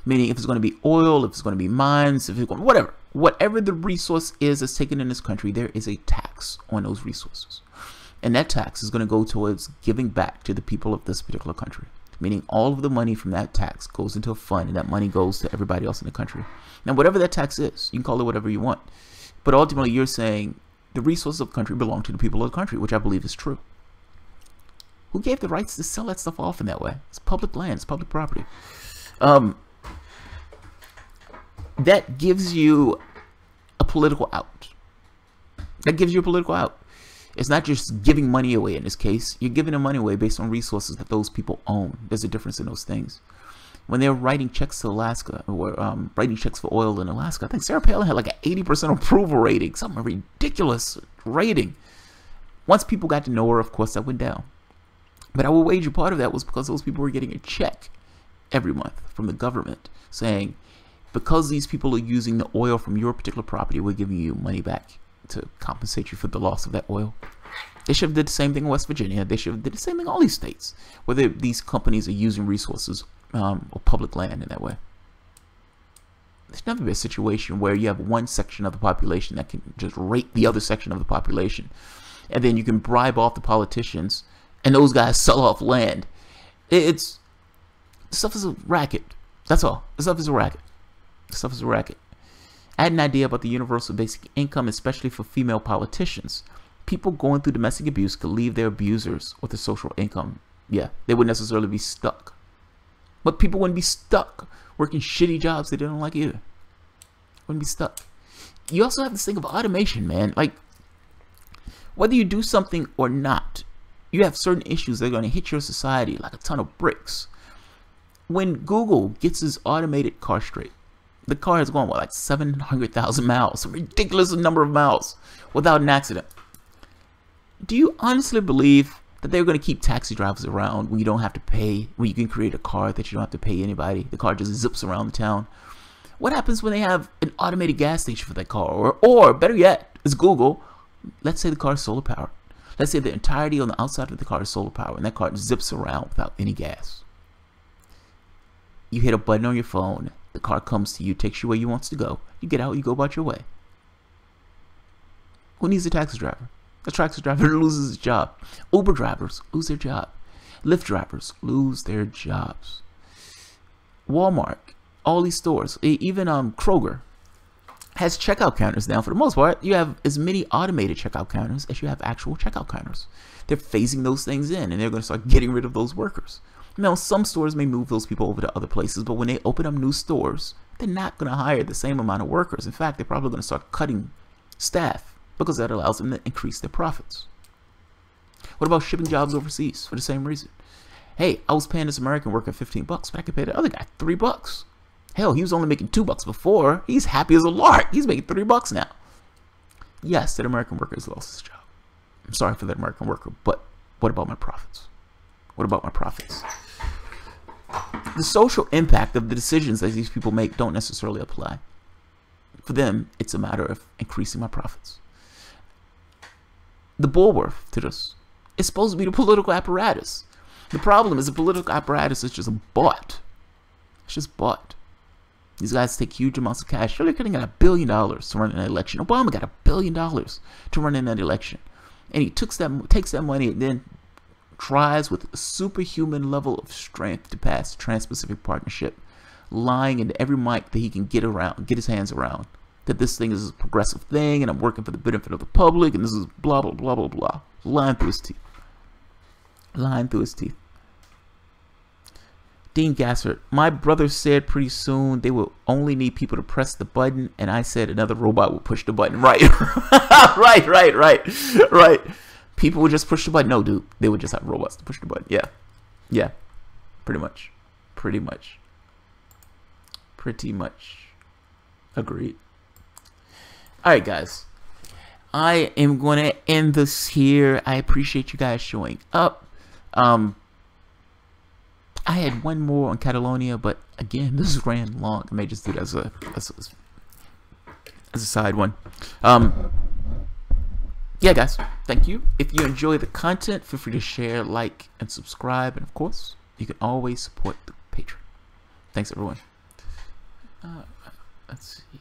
Meaning if it's going to be oil, if it's going to be mines, if it's going to, whatever the resource is that's taken in this country, there is a tax on those resources. And that tax is going to go towards giving back to the people of this particular country. Meaning all of the money from that tax goes into a fund and that money goes to everybody else in the country. Now, whatever that tax is, you can call it whatever you want. But ultimately, you're saying the resources of the country belong to the people of the country, which I believe is true. Who gave the rights to sell that stuff off in that way? It's public land. It's public property. That gives you a political out. That gives you a political out. It's not just giving money away in this case. You're giving the money away based on resources that those people own. There's a difference in those things. When they're writing checks to Alaska, or writing checks for oil in Alaska, I think Sarah Palin had like an 80% approval rating, something ridiculous rating. Once people got to know her, of course, that went down. But I will wager part of that was because those people were getting a check every month from the government saying, because these people are using the oil from your particular property, we're giving you money back to compensate you for the loss of that oil. They should have did the same thing in West Virginia. They should have did the same thing in all these states, where these companies are using resources or public land in that way. There's never been a situation where you have one section of the population that can just rape the other section of the population, and then you can bribe off the politicians, and those guys sell off land. It's stuff is a racket. That's all. This stuff is a racket. This stuff is a racket. I had an idea about the universal basic income, especially for female politicians. People going through domestic abuse could leave their abusers with a social income. Yeah, they wouldn't necessarily be stuck. But people wouldn't be stuck working shitty jobs they didn't like either. Wouldn't be stuck. You also have this thing of automation, man. Like, whether you do something or not, you have certain issues that are going to hit your society like a ton of bricks. When Google gets this automated car straight, the car is going, what, like 700,000 miles, a ridiculous number of miles without an accident. Do you honestly believe that they're going to keep taxi drivers around when you don't have to pay, when you can create a car that you don't have to pay anybody? The car just zips around the town. What happens when they have an automated gas station for that car? Or better yet, it's Google. Let's say the car is solar powered. Let's say the entirety on the outside of the car is solar power, and that car zips around without any gas. You hit a button on your phone, the car comes to you, takes you where you want to go. You get out, you go about your way. Who needs a taxi driver? A taxi driver loses his job. Uber drivers lose their job. Lyft drivers lose their jobs. Walmart, all these stores, even Kroger, has checkout counters now. For the most part, you have as many automated checkout counters as you have actual checkout counters. They're phasing those things in, and they're going to start getting rid of those workers. Now, some stores may move those people over to other places, but when they open up new stores, they're not going to hire the same amount of workers. In fact, they're probably going to start cutting staff because that allows them to increase their profits. What about shipping jobs overseas for the same reason? Hey, I was paying this American worker $15, but I could pay the other guy $3. Hell, he was only making $2 before. He's happy as a lark. He's making $3 now. Yes, that American worker has lost his job. I'm sorry for that American worker, but what about my profits? What about my profits? The social impact of the decisions that these people make don't necessarily apply. For them, it's a matter of increasing my profits. The bulwark to this is supposed to be the political apparatus. The problem is the political apparatus is just bought. It's just bought. These guys take huge amounts of cash. They're getting $1 billion to run an election. Obama got $1 billion to run in that election. And he takes that money and then tries with a superhuman level of strength to pass the Trans-Pacific Partnership, lying into every mic that he can get his hands around, that this thing is a progressive thing and I'm working for the benefit of the public and this is blah, blah, blah, blah, blah. Lying through his teeth. Lying through his teeth. Dean Gassert, my brother said pretty soon they will only need people to press the button, and I said another robot will push the button. Right. Right. People would just push the button. No, dude. They would just have robots to push the button. Yeah. Pretty much. Agreed. Alright, guys. I am going to end this here. I appreciate you guys showing up. I had one more on Catalonia, but again, this ran long. I may just do it as a side one. Yeah, guys, thank you. If you enjoy the content, feel free to share, like, and subscribe. And of course, you can always support the Patreon. Thanks, everyone. Let's see.